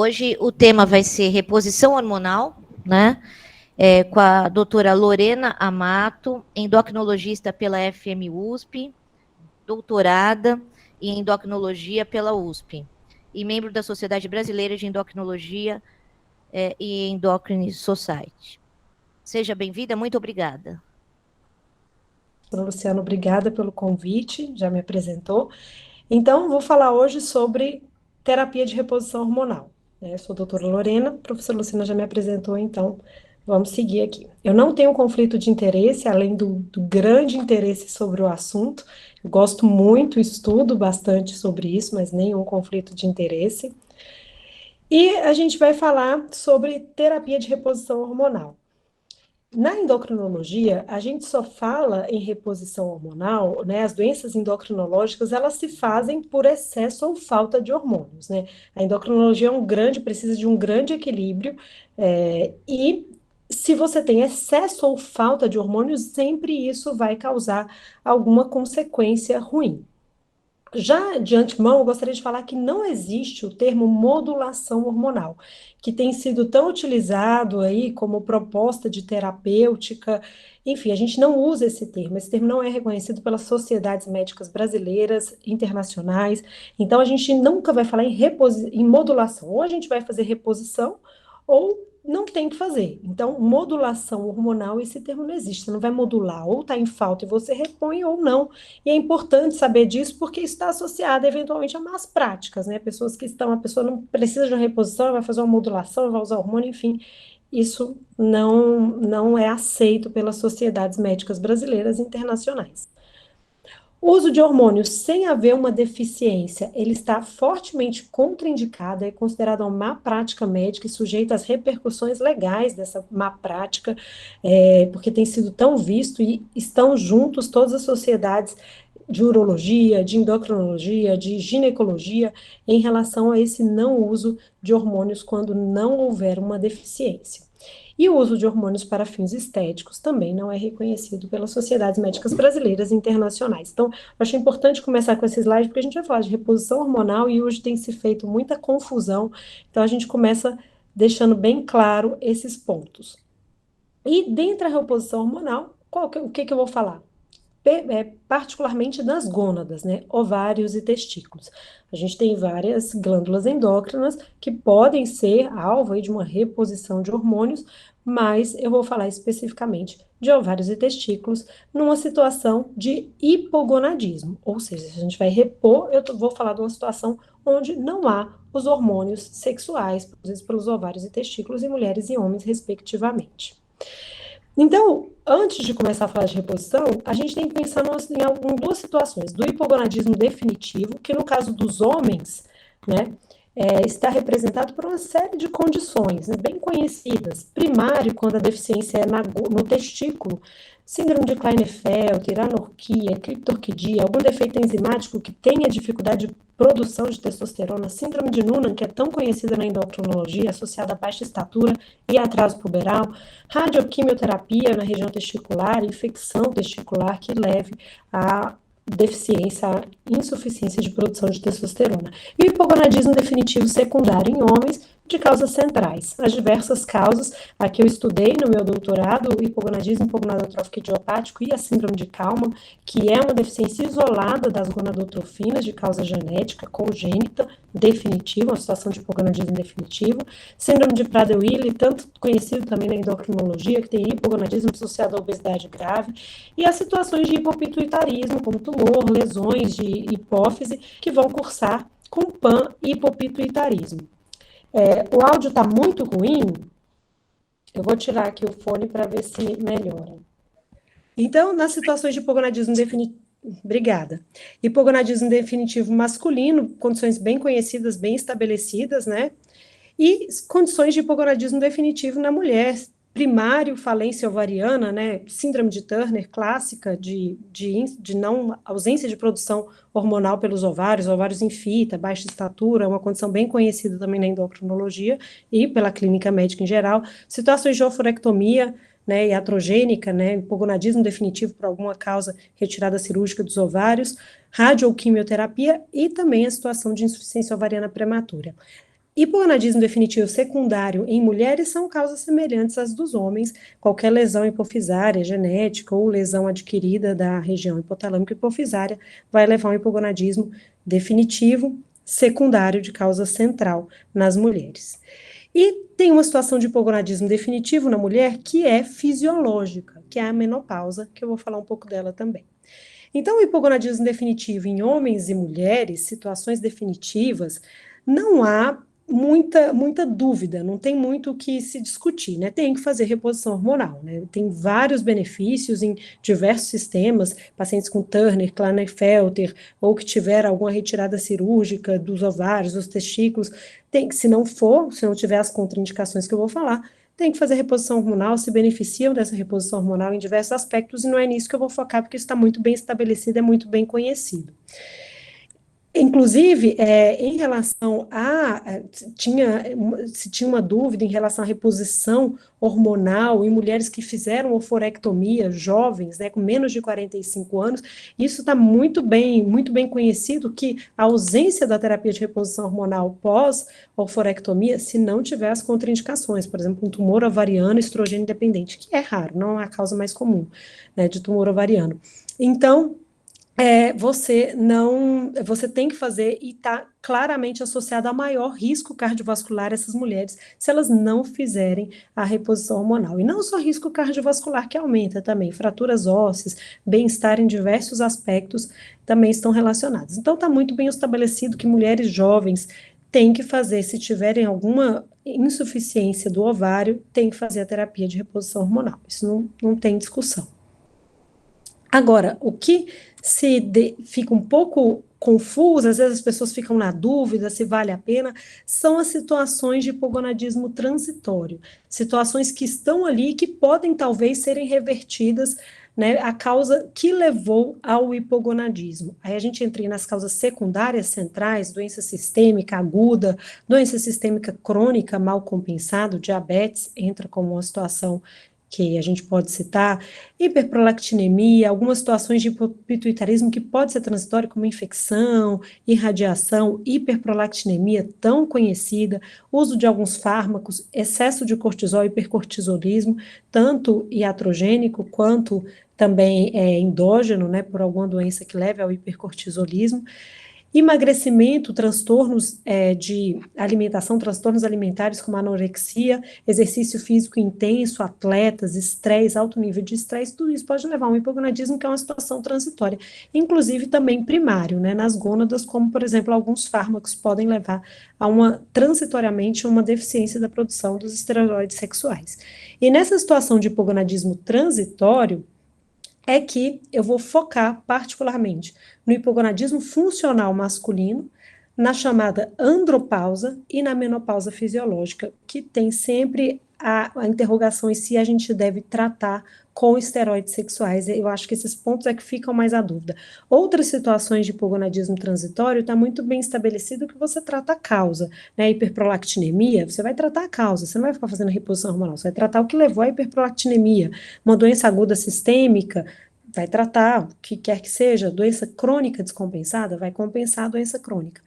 Hoje o tema vai ser reposição hormonal, né? Com a doutora Lorena Amato, endocrinologista pela FMUSP, doutorada em endocrinologia pela USP e membro da Sociedade Brasileira de Endocrinologia e Endocrine Society. Seja bem-vinda, muito obrigada. Luciano, obrigada pelo convite, já me apresentou. Então, vou falar hoje sobre terapia de reposição hormonal. Sou a doutora Lorena, a professora Luciana já me apresentou, então vamos seguir aqui. Eu não tenho conflito de interesse, além do grande interesse sobre o assunto. Eu gosto muito, estudo bastante sobre isso, mas nenhum conflito de interesse. E a gente vai falar sobre terapia de reposição hormonal. Na endocrinologia, a gente só fala em reposição hormonal, né? As doenças endocrinológicas, elas se fazem por excesso ou falta de hormônios, né? A endocrinologia precisa de um grande equilíbrio, e se você tem excesso ou falta de hormônios, sempre isso vai causar alguma consequência ruim. Já de antemão, eu gostaria de falar que não existe o termo modulação hormonal, que tem sido tão utilizado aí como proposta de terapêutica. Enfim, a gente não usa esse termo. Esse termo não é reconhecido pelas sociedades médicas brasileiras, internacionais. Então, a gente nunca vai falar em modulação. Ou a gente vai fazer reposição, ou não tem que fazer. Então, modulação hormonal, esse termo não existe. Você não vai modular, ou está em falta e você repõe, ou não. E é importante saber disso porque isso está associado eventualmente a más práticas, né? A pessoa não precisa de uma reposição, vai fazer uma modulação, vai usar hormônio, enfim. Isso não é aceito pelas sociedades médicas brasileiras e internacionais. O uso de hormônios sem haver uma deficiência, ele está fortemente contraindicado, é considerado uma má prática médica e sujeito às repercussões legais dessa má prática, porque tem sido tão visto e estão juntos todas as sociedades de urologia, de endocrinologia, de ginecologia, em relação a esse não uso de hormônios quando não houver uma deficiência. E o uso de hormônios para fins estéticos também não é reconhecido pelas sociedades médicas brasileiras e internacionais. Então, eu acho importante começar com esse slide, porque a gente vai falar de reposição hormonal e hoje tem se feito muita confusão. Então, a gente começa deixando bem claro esses pontos. E dentro da reposição hormonal, o que eu vou falar? Particularmente das gônadas, né? Ovários e testículos. A gente tem várias glândulas endócrinas que podem ser alvo aí de uma reposição de hormônios, mas eu vou falar especificamente de ovários e testículos numa situação de hipogonadismo, ou seja, se a gente vai repor, eu vou falar de uma situação onde não há os hormônios sexuais produzidos pelos ovários e testículos em mulheres e homens, respectivamente. Então, antes de começar a falar de reposição, a gente tem que pensar em duas situações. Do hipogonadismo definitivo, que no caso dos homens, né, está representado por uma série de condições, né, bem conhecidas. Primário, quando a deficiência é no testículo, síndrome de Klinefelter, anorquia, criptorquidia, algum defeito enzimático que tenha dificuldade de produção de testosterona, síndrome de Noonan, que é tão conhecida na endocrinologia, associada à baixa estatura e atraso puberal, radioquimioterapia na região testicular, infecção testicular que leve a deficiência, a insuficiência de produção de testosterona. E o hipogonadismo definitivo secundário em homens, de causas centrais. As diversas causas, aqui eu estudei no meu doutorado, o hipogonadismo hipogonadotrófico idiopático e a síndrome de Kalman, que é uma deficiência isolada das gonadotrofinas de causa genética, congênita, definitiva, uma situação de hipogonadismo definitivo. Síndrome de Prader-Willi, tanto conhecido também na endocrinologia, que tem hipogonadismo associado à obesidade grave, e as situações de hipopituitarismo, como tumor, lesões de hipófise, que vão cursar com pan-hipopituitarismo. O áudio está muito ruim, eu vou tirar aqui o fone para ver se melhora. Então, nas situações de hipogonadismo definitivo, obrigada. Hipogonadismo definitivo masculino, condições bem conhecidas, bem estabelecidas, né? E condições de hipogonadismo definitivo na mulher, primário, falência ovariana, né, síndrome de Turner, clássica de não ausência de produção hormonal pelos ovários em fita, baixa estatura, uma condição bem conhecida também na endocrinologia e pela clínica médica em geral, situações de oforectomia, né, iatrogênica, né, hipogonadismo definitivo por alguma causa, retirada cirúrgica dos ovários, radioquimioterapia e também a situação de insuficiência ovariana prematura. Hipogonadismo definitivo secundário em mulheres são causas semelhantes às dos homens, qualquer lesão hipofisária genética ou lesão adquirida da região hipotalâmica hipofisária vai levar a um hipogonadismo definitivo secundário de causa central nas mulheres. E tem uma situação de hipogonadismo definitivo na mulher que é fisiológica, que é a menopausa, que eu vou falar um pouco dela também. Então, o hipogonadismo definitivo em homens e mulheres, situações definitivas, não há muita dúvida, não tem muito o que se discutir, né? Tem que fazer reposição hormonal, né? Tem vários benefícios em diversos sistemas, pacientes com Turner, Klinefelter, ou que tiveram alguma retirada cirúrgica dos ovários, dos testículos, tem que, se não tiver as contraindicações que eu vou falar, tem que fazer reposição hormonal, se beneficiam dessa reposição hormonal em diversos aspectos, e não é nisso que eu vou focar, porque isso está muito bem estabelecido, é muito bem conhecido. Inclusive, em relação se tinha uma dúvida em relação à reposição hormonal em mulheres que fizeram oforectomia, jovens, né, com menos de 45 anos, isso está muito bem conhecido, que a ausência da terapia de reposição hormonal pós-oforectomia, se não tiver as contraindicações, por exemplo, um tumor ovariano estrogênio dependente, que é raro, não é a causa mais comum, né, de tumor ovariano. Então, você tem que fazer e está claramente associado a maior risco cardiovascular essas mulheres se elas não fizerem a reposição hormonal. E não só risco cardiovascular que aumenta também, fraturas ósseas, bem-estar em diversos aspectos também estão relacionados. Então está muito bem estabelecido que mulheres jovens têm que fazer, se tiverem alguma insuficiência do ovário, tem que fazer a terapia de reposição hormonal. Isso não tem discussão. Agora, o que fica um pouco confuso, às vezes as pessoas ficam na dúvida se vale a pena, são as situações de hipogonadismo transitório, situações que estão ali que podem talvez serem revertidas, né, a causa que levou ao hipogonadismo. Aí a gente entra nas causas secundárias centrais, doença sistêmica aguda, doença sistêmica crônica mal compensada, diabetes entra como uma situação que a gente pode citar, hiperprolactinemia, algumas situações de hipopituitarismo que pode ser transitório, como infecção, irradiação, hiperprolactinemia, tão conhecida, uso de alguns fármacos, excesso de cortisol, hipercortisolismo, tanto iatrogênico quanto também endógeno, né, por alguma doença que leve ao hipercortisolismo. Emagrecimento, transtornos de alimentação, transtornos alimentares como anorexia, exercício físico intenso, atletas, estresse, alto nível de estresse, tudo isso pode levar a um hipogonadismo, que é uma situação transitória, inclusive também primário, né, nas gônadas, como, por exemplo, alguns fármacos podem levar a transitoriamente, uma deficiência da produção dos esteroides sexuais. E nessa situação de hipogonadismo transitório, é que eu vou focar particularmente no hipogonadismo funcional masculino, na chamada andropausa e na menopausa fisiológica, que tem sempre a interrogação em se a gente deve tratar com esteroides sexuais. Eu acho que esses pontos é que ficam mais à dúvida. Outras situações de hipogonadismo transitório está muito bem estabelecido que você trata a causa, né? Hiperprolactinemia, você vai tratar a causa, você não vai ficar fazendo reposição hormonal, você vai tratar o que levou à hiperprolactinemia. Uma doença aguda sistêmica, vai tratar o que quer que seja. Doença crônica descompensada, vai compensar a doença crônica.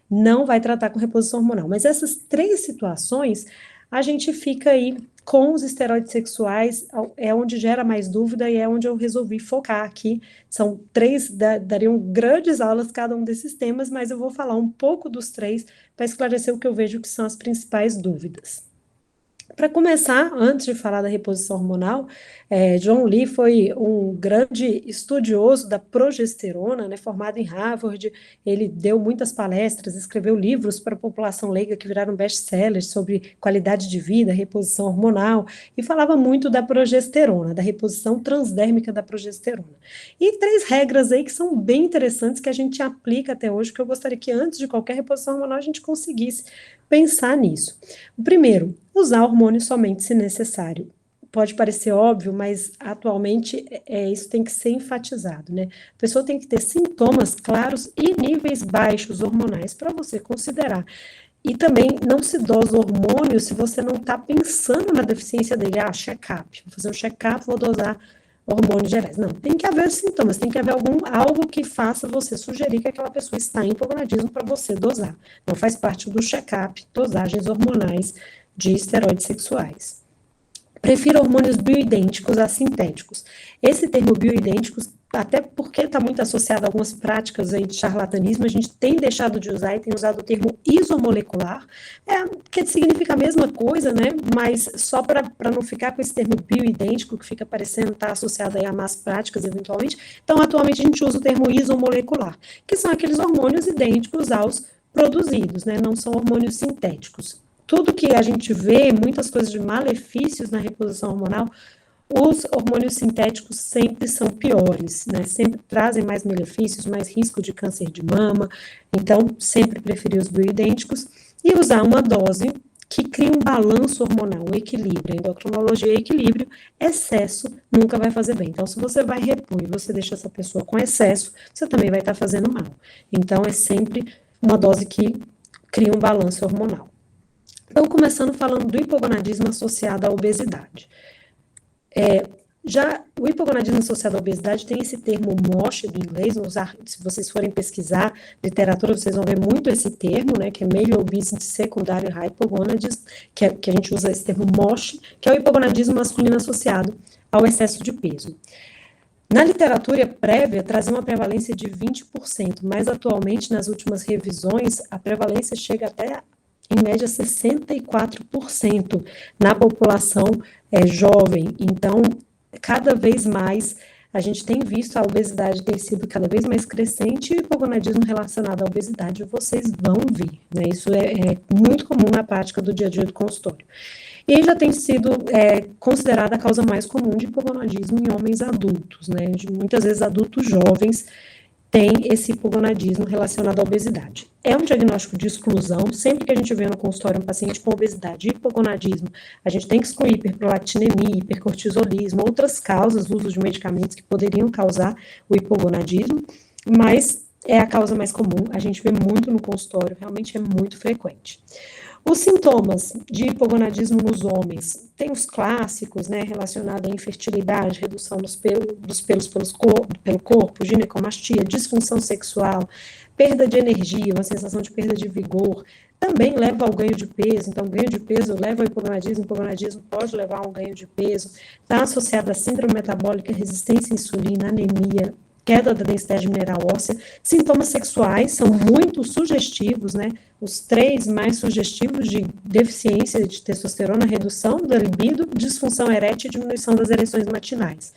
Não vai tratar com reposição hormonal. Mas essas três situações, a gente fica aí com os esteroides sexuais, é onde gera mais dúvida e é onde eu resolvi focar aqui. São três, dariam grandes aulas cada um desses temas, mas eu vou falar um pouco dos três para esclarecer o que eu vejo que são as principais dúvidas. Para começar, antes de falar da reposição hormonal, John Lee foi um grande estudioso da progesterona, né, formado em Harvard. Ele deu muitas palestras, escreveu livros para a população leiga que viraram best-sellers sobre qualidade de vida, reposição hormonal, e falava muito da progesterona, da reposição transdérmica da progesterona. E três regras aí que são bem interessantes que a gente aplica até hoje, que eu gostaria que antes de qualquer reposição hormonal a gente conseguisse pensar nisso. O primeiro, usar hormônio somente se necessário. Pode parecer óbvio, mas atualmente isso tem que ser enfatizado, né? A pessoa tem que ter sintomas claros e níveis baixos hormonais para você considerar. E também não se dosa hormônio se você não está pensando na deficiência dele. Check-up. Vou fazer um check-up, vou dosar hormônios gerais. Não, tem que haver sintomas, tem que haver algo que faça você sugerir que aquela pessoa está em hipogonadismo para você dosar. Não faz parte do check-up, dosagens hormonais de esteroides sexuais. Prefiro hormônios bioidênticos a sintéticos. Esse termo bioidênticos, até porque está muito associado a algumas práticas aí de charlatanismo, a gente tem deixado de usar e tem usado o termo isomolecular, que significa a mesma coisa, né? Mas só para não ficar com esse termo bioidêntico, que fica parecendo estar associado aí a más práticas, eventualmente. Então, atualmente, a gente usa o termo isomolecular, que são aqueles hormônios idênticos aos produzidos, né? Não são hormônios sintéticos. Tudo que a gente vê, muitas coisas de malefícios na reposição hormonal, os hormônios sintéticos sempre são piores, né? Sempre trazem mais malefícios, mais risco de câncer de mama. Então, sempre preferir os bioidênticos e usar uma dose que cria um balanço hormonal, um equilíbrio. A endocrinologia é equilíbrio, excesso nunca vai fazer bem. Então, se você vai repor e você deixa essa pessoa com excesso, você também vai estar fazendo mal. Então, é sempre uma dose que cria um balanço hormonal. Então, começando falando do hipogonadismo associado à obesidade. Já o hipogonadismo associado à obesidade tem esse termo MOSH do inglês, se vocês forem pesquisar literatura, vocês vão ver muito esse termo, né, que é Male Obesity Secondary Hypogonadism, que a gente usa esse termo MOSH, que é o hipogonadismo masculino associado ao excesso de peso. Na literatura prévia, trazia uma prevalência de 20%, mas atualmente, nas últimas revisões, a prevalência chega até em média 64% na população jovem. Então, cada vez mais a gente tem visto a obesidade ter sido cada vez mais crescente e o hipogonadismo relacionado à obesidade vocês vão ver, né? Isso é muito comum na prática do dia a dia do consultório. E já tem sido considerada a causa mais comum de hipogonadismo em homens adultos, né? Muitas vezes adultos jovens tem esse hipogonadismo relacionado à obesidade. É um diagnóstico de exclusão, sempre que a gente vê no consultório um paciente com obesidade e hipogonadismo, a gente tem que excluir hiperprolactinemia, hipercortisolismo, outras causas, uso de medicamentos que poderiam causar o hipogonadismo, mas é a causa mais comum, a gente vê muito no consultório, realmente é muito frequente. Os sintomas de hipogonadismo nos homens, tem os clássicos, né, relacionados à infertilidade, redução dos pelos pelo corpo, ginecomastia, disfunção sexual, perda de energia, uma sensação de perda de vigor, também leva ao ganho de peso, então ganho de peso leva ao hipogonadismo pode levar a um ganho de peso, está associado a síndrome metabólica, resistência à insulina, anemia, queda da densidade mineral óssea, sintomas sexuais são muito sugestivos, né? Os 3 mais sugestivos de deficiência de testosterona, redução da libido, disfunção erétil e diminuição das ereções matinais.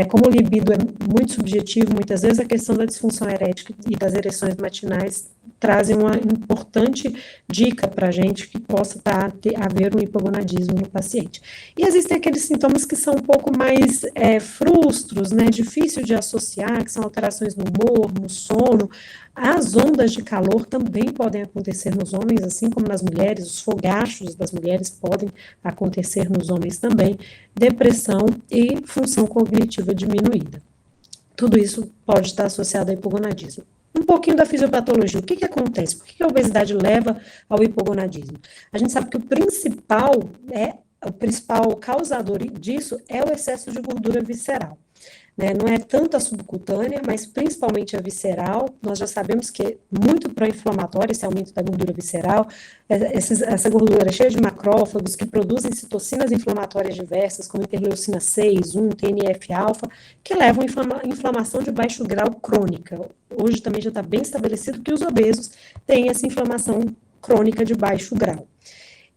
Como o libido é muito subjetivo, muitas vezes a questão da disfunção erétil e das ereções matinais trazem uma importante dica para a gente que possa haver um hipogonadismo no paciente. E existem aqueles sintomas que são um pouco mais frustros, né, difícil de associar, que são alterações no humor, no sono. As ondas de calor também podem acontecer nos homens, assim como nas mulheres, os fogachos das mulheres podem acontecer nos homens também, depressão e função cognitiva diminuída. Tudo isso pode estar associado ao hipogonadismo. Um pouquinho da fisiopatologia. O que acontece? Por que a obesidade leva ao hipogonadismo? A gente sabe que o principal causador disso é o excesso de gordura visceral. Né? Não é tanto a subcutânea, mas principalmente a visceral. Nós já sabemos que é muito pró-inflamatório esse aumento da gordura visceral. Essa gordura é cheia de macrófagos que produzem citocinas inflamatórias diversas, como interleucina 6, 1, TNF-alfa, que levam a inflamação de baixo grau crônica. Hoje também já está bem estabelecido que os obesos têm essa inflamação crônica de baixo grau.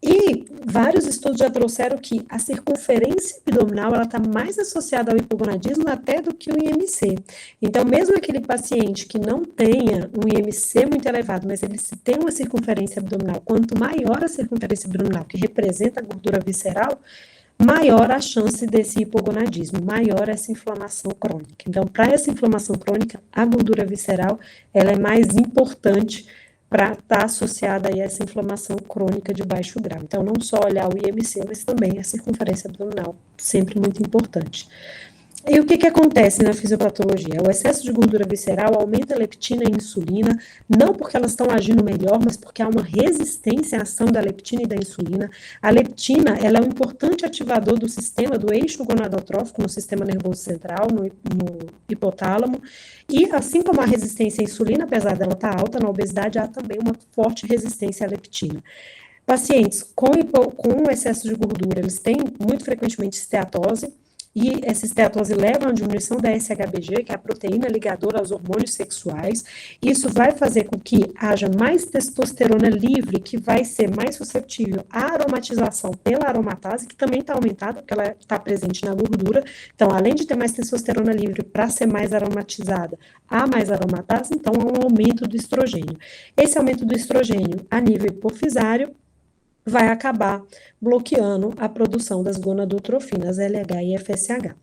E vários estudos já trouxeram que a circunferência abdominal está mais associada ao hipogonadismo até do que o IMC. Então, mesmo aquele paciente que não tenha um IMC muito elevado, mas ele tem uma circunferência abdominal, quanto maior a circunferência abdominal, que representa a gordura visceral, maior a chance desse hipogonadismo, maior essa inflamação crônica. Então, para essa inflamação crônica, a gordura visceral ela é mais importante para estar associada a essa inflamação crônica de baixo grau. Então, não só olhar o IMC, mas também a circunferência abdominal, sempre muito importante. E o que que acontece na fisiopatologia? O excesso de gordura visceral aumenta a leptina e a insulina, não porque elas estão agindo melhor, mas porque há uma resistência à ação da leptina e da insulina. A leptina, ela é um importante ativador do sistema, do eixo gonadotrófico no sistema nervoso central, no hipotálamo, e assim como a resistência à insulina, apesar dela estar alta na obesidade, há também uma forte resistência à leptina. Pacientes com excesso de gordura, eles têm muito frequentemente esteatose, e essa esteatose leva a uma diminuição da SHBG, que é a proteína ligadora aos hormônios sexuais. Isso vai fazer com que haja mais testosterona livre, que vai ser mais suscetível à aromatização pela aromatase, que também está aumentada, porque ela está presente na gordura. Então, além de ter mais testosterona livre para ser mais aromatizada, há mais aromatase, então há um aumento do estrogênio. Esse aumento do estrogênio a nível hipofisário vai acabar bloqueando a produção das gonadotrofinas LH e FSH.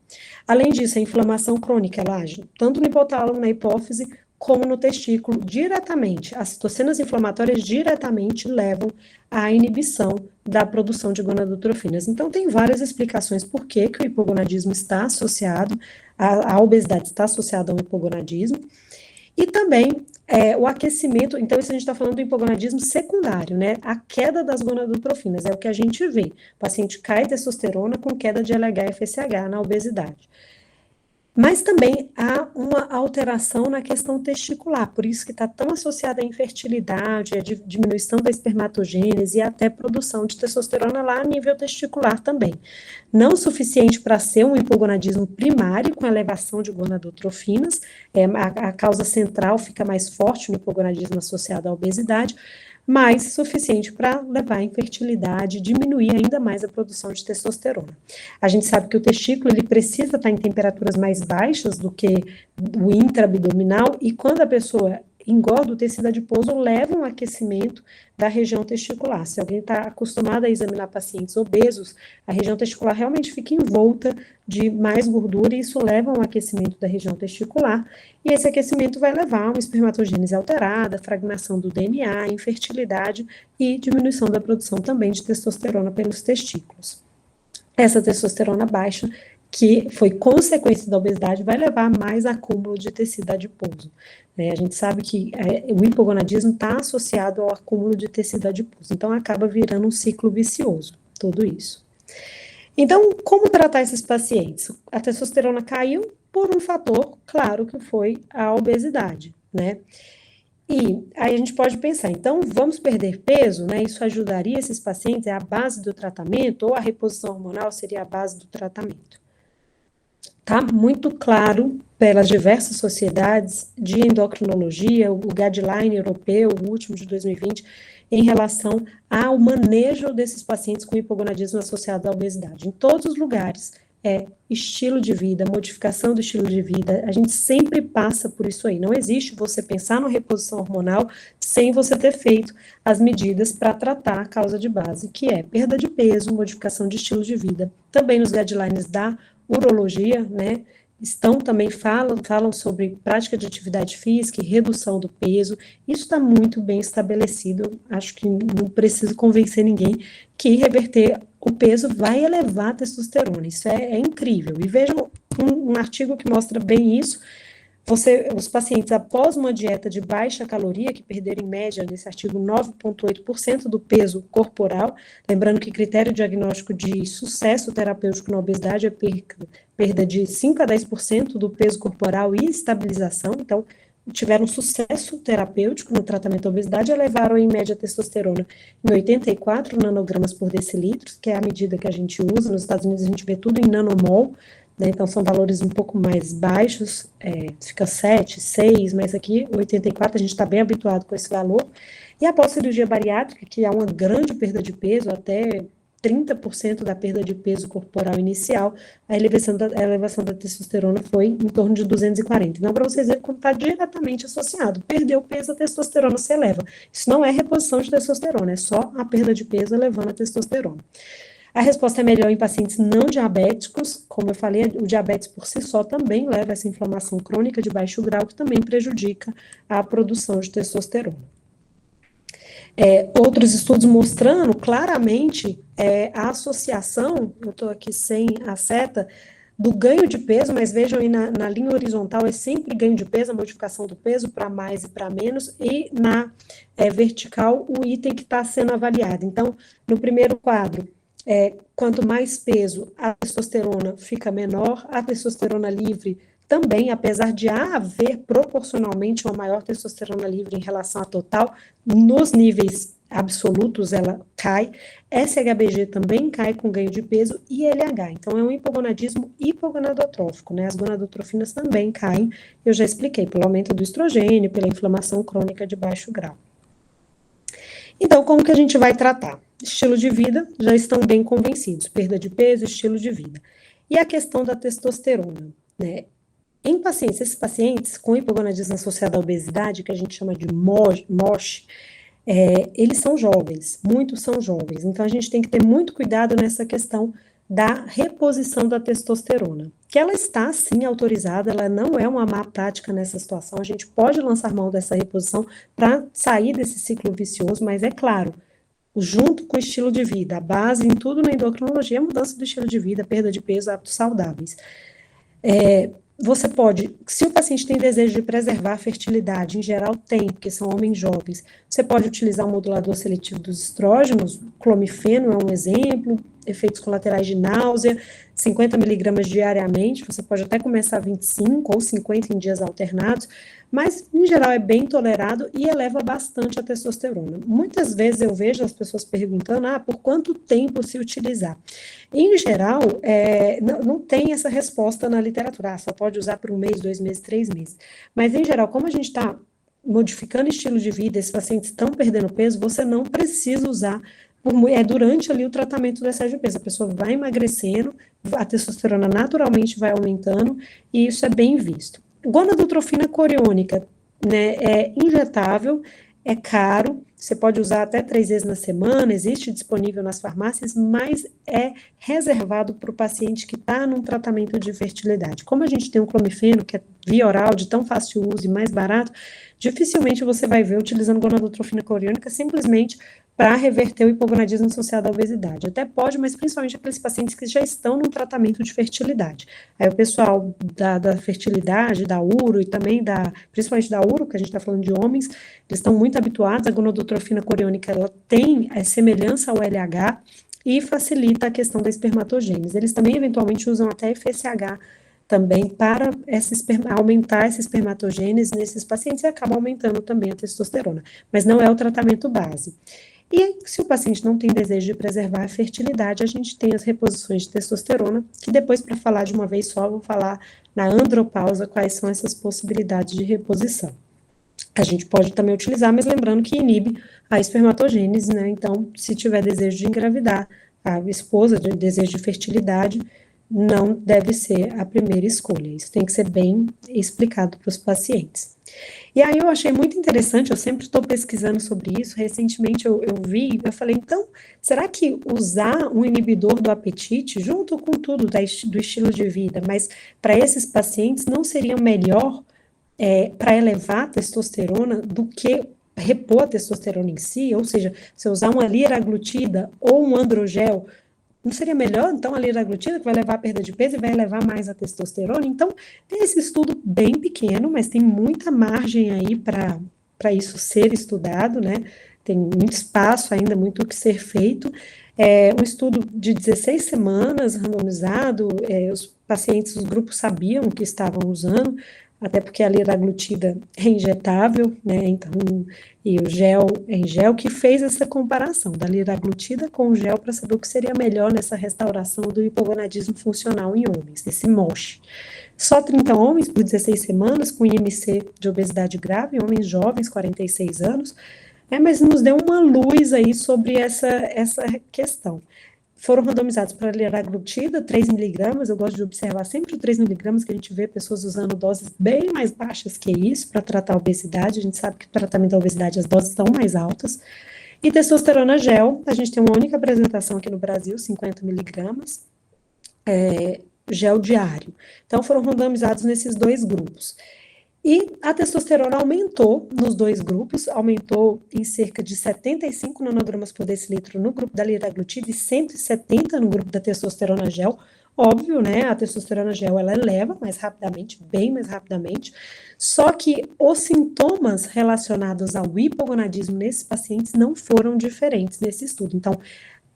Além disso, a inflamação crônica, ela age tanto no hipotálamo, na hipófise, como no testículo diretamente. As citocinas inflamatórias diretamente levam à inibição da produção de gonadotrofinas. Então, tem várias explicações por que o hipogonadismo está associado, a obesidade está associada ao hipogonadismo. E também o aquecimento, então isso a gente está falando do hipogonadismo secundário, né? A queda das gonadotrofinas, é o que a gente vê. O paciente cai testosterona com queda de LH e FSH na obesidade. Mas também há uma alteração na questão testicular, por isso que está tão associada à infertilidade, à diminuição da espermatogênese e até produção de testosterona lá a nível testicular também. Não o suficiente para ser um hipogonadismo primário com elevação de gonadotrofinas, a causa central fica mais forte no hipogonadismo associado à obesidade, mas suficiente para levar à infertilidade, diminuir ainda mais a produção de testosterona. A gente sabe que o testículo ele precisa estar em temperaturas mais baixas do que o intraabdominal, e quando a pessoa engorda, o tecido adiposo leva um aquecimento da região testicular. Se alguém está acostumado a examinar pacientes obesos, a região testicular realmente fica envolta de mais gordura, e isso leva a um aquecimento da região testicular, e esse aquecimento vai levar a uma espermatogênese alterada, fragmentação do DNA, infertilidade e diminuição da produção também de testosterona pelos testículos. Essa testosterona baixa, que foi consequência da obesidade, vai levar a mais acúmulo de tecido adiposo. A gente sabe que o hipogonadismo está associado ao acúmulo de tecido adiposo, então acaba virando um ciclo vicioso, tudo isso. Então, como tratar esses pacientes? A testosterona caiu por um fator, claro, que foi a obesidade, né? E aí a gente pode pensar, então, vamos perder peso, né? Isso ajudaria esses pacientes? É a base do tratamento, ou a reposição hormonal seria a base do tratamento? Tá muito claro pelas diversas sociedades de endocrinologia, o guideline europeu, o último de 2020, em relação ao manejo desses pacientes com hipogonadismo associado à obesidade. Em todos os lugares, estilo de vida, modificação do estilo de vida, a gente sempre passa por isso aí. Não existe você pensar na reposição hormonal sem você ter feito as medidas para tratar a causa de base, que é perda de peso, modificação de estilo de vida. Também nos guidelines da urologia, né, também falam sobre prática de atividade física e redução do peso. Isso está muito bem estabelecido, acho que não preciso convencer ninguém que reverter o peso vai elevar a testosterona, isso é incrível. E vejam um artigo que mostra bem isso. Os pacientes, após uma dieta de baixa caloria, que perderam em média, nesse artigo, 9,8% do peso corporal, lembrando que critério diagnóstico de sucesso terapêutico na obesidade é perda de 5 a 10% do peso corporal e estabilização, então, tiveram sucesso terapêutico no tratamento da obesidade, elevaram em média a testosterona em 84 nanogramas por decilitro, que é a medida que a gente usa. Nos Estados Unidos a gente vê tudo em nanomol, né, então são valores um pouco mais baixos, fica 7, 6, mas aqui 84 a gente está bem habituado com esse valor. E após cirurgia bariátrica, que há uma grande perda de peso, até 30% da perda de peso corporal inicial, a elevação da testosterona foi em torno de 240. Então, para vocês verem como está diretamente associado. Perdeu peso, a testosterona se eleva. Isso não é reposição de testosterona, é só a perda de peso elevando a testosterona. A resposta é melhor em pacientes não diabéticos, como eu falei, o diabetes por si só também leva a essa inflamação crônica de baixo grau, que também prejudica a produção de testosterona. Outros estudos mostrando claramente a associação, eu estou aqui sem a seta, do ganho de peso, mas vejam aí na linha horizontal é sempre ganho de peso, a modificação do peso para mais e para menos, e na vertical o item que está sendo avaliado. Então, no primeiro quadro, quanto mais peso, a testosterona fica menor, a testosterona livre também, apesar de haver proporcionalmente uma maior testosterona livre em relação à total, nos níveis absolutos ela cai, SHBG também cai com ganho de peso e LH, então é um hipogonadismo hipogonadotrófico, né? As gonadotrofinas também caem, eu já expliquei, pelo aumento do estrogênio, pela inflamação crônica de baixo grau. Então, como que a gente vai tratar? Estilo de vida, já estão bem convencidos, perda de peso, estilo de vida. E a questão da testosterona, né? Em pacientes, esses pacientes com hipogonadismo associado à obesidade, que a gente chama de MOSH, eles são jovens, muitos são jovens, então a gente tem que ter muito cuidado nessa questão da reposição da testosterona, que ela está sim autorizada, ela não é uma má prática nessa situação, a gente pode lançar mão dessa reposição para sair desse ciclo vicioso, mas é claro, junto com o estilo de vida, a base em tudo na endocrinologia é a mudança do estilo de vida, perda de peso, hábitos saudáveis. Você pode, se o paciente tem desejo de preservar a fertilidade, em geral tem, porque são homens jovens, você pode utilizar um modulador seletivo dos estrógenos, clomifeno é um exemplo, efeitos colaterais de náusea, 50 miligramas diariamente, você pode até começar 25 ou 50 em dias alternados, mas em geral é bem tolerado e eleva bastante a testosterona. Muitas vezes eu vejo as pessoas perguntando, por quanto tempo se utilizar? Em geral, não tem essa resposta na literatura, só pode usar por 1 mês, 2 meses, 3 meses. Mas, em geral, como a gente está modificando estilo de vida, esses pacientes estão perdendo peso, você não precisa usar durante ali o tratamento do excesso de peso. A pessoa vai emagrecendo, a testosterona naturalmente vai aumentando, e isso é bem visto. Gonadotrofina coriônica, né, é injetável, é caro, você pode usar até 3 vezes na semana, existe disponível nas farmácias, mas é reservado para o paciente que está num tratamento de fertilidade. Como a gente tem um clomifeno, que é via oral, de tão fácil uso e mais barato, dificilmente você vai ver utilizando gonadotrofina coriônica simplesmente para reverter o hipogonadismo associado à obesidade. Até pode, mas principalmente aqueles pacientes que já estão num tratamento de fertilidade. Aí o pessoal da fertilidade, da uro e também principalmente da uro, que a gente está falando de homens, eles estão muito habituados, a gonadotrofina coriônica, ela tem semelhança ao LH e facilita a questão da espermatogênese. Eles também eventualmente usam até FSH também para aumentar essa espermatogênese nesses pacientes e acaba aumentando também a testosterona, mas não é o tratamento base. E se o paciente não tem desejo de preservar a fertilidade, a gente tem as reposições de testosterona, que depois, para falar de uma vez só, vou falar na andropausa quais são essas possibilidades de reposição. A gente pode também utilizar, mas lembrando que inibe a espermatogênese, né? Então, se tiver desejo de engravidar, a esposa de desejo de fertilidade, não deve ser a primeira escolha. Isso tem que ser bem explicado para os pacientes. E aí eu achei muito interessante, eu sempre estou pesquisando sobre isso, recentemente eu falei, então, será que usar um inibidor do apetite, junto com tudo do estilo de vida, mas para esses pacientes não seria melhor para elevar a testosterona do que repor a testosterona em si? Ou seja, se eu usar uma liraglutida ou um androgel, não seria melhor, então, a liraglutida, que vai levar à perda de peso e vai elevar mais a testosterona? Então, tem esse estudo bem pequeno, mas tem muita margem aí para isso ser estudado, né? Tem muito espaço ainda, muito o que ser feito. Um estudo de 16 semanas, randomizado, os pacientes, os grupos sabiam o que estavam usando, até porque a liraglutida é injetável, né, então, e o gel é em gel, que fez essa comparação da liraglutida com o gel para saber o que seria melhor nessa restauração do hipogonadismo funcional em homens, esse MOSH. Só 30 homens por 16 semanas com IMC de obesidade grave, homens jovens, 46 anos, mas nos deu uma luz aí sobre essa questão. Foram randomizados para liraglutida, 3 miligramas, eu gosto de observar sempre o 3 miligramas, que a gente vê pessoas usando doses bem mais baixas que isso para tratar a obesidade, a gente sabe que para o tratamento da obesidade as doses estão mais altas. E testosterona gel, a gente tem uma única apresentação aqui no Brasil, 50 miligramas, gel diário. Então foram randomizados nesses 2 grupos. E a testosterona aumentou nos 2 grupos, aumentou em cerca de 75 nanogramas por decilitro no grupo da liraglutida e 170 no grupo da testosterona gel, Óbvio, né? A testosterona gel, ela eleva mais rapidamente, bem mais rapidamente, só que os sintomas relacionados ao hipogonadismo nesses pacientes não foram diferentes nesse estudo. Então,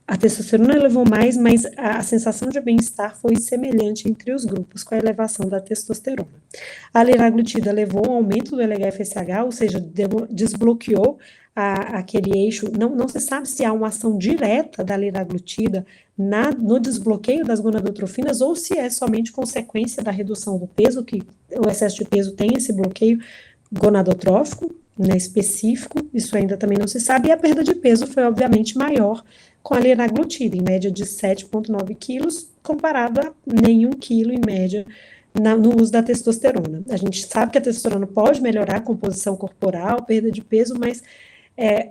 a testosterona elevou mais, mas a sensação de bem-estar foi semelhante entre os grupos com a elevação da testosterona. A liraglutida levou um aumento do LH-FSH, ou seja, desbloqueou aquele eixo. Não se sabe se há uma ação direta da liraglutida no desbloqueio das gonadotrofinas ou se é somente consequência da redução do peso, que o excesso de peso tem esse bloqueio gonadotrófico, né, específico, isso ainda também não se sabe, e a perda de peso foi obviamente maior com a liraglutida, em média de 7,9 quilos, comparado a nenhum quilo em média no uso da testosterona. A gente sabe que a testosterona pode melhorar a composição corporal, perda de peso, mas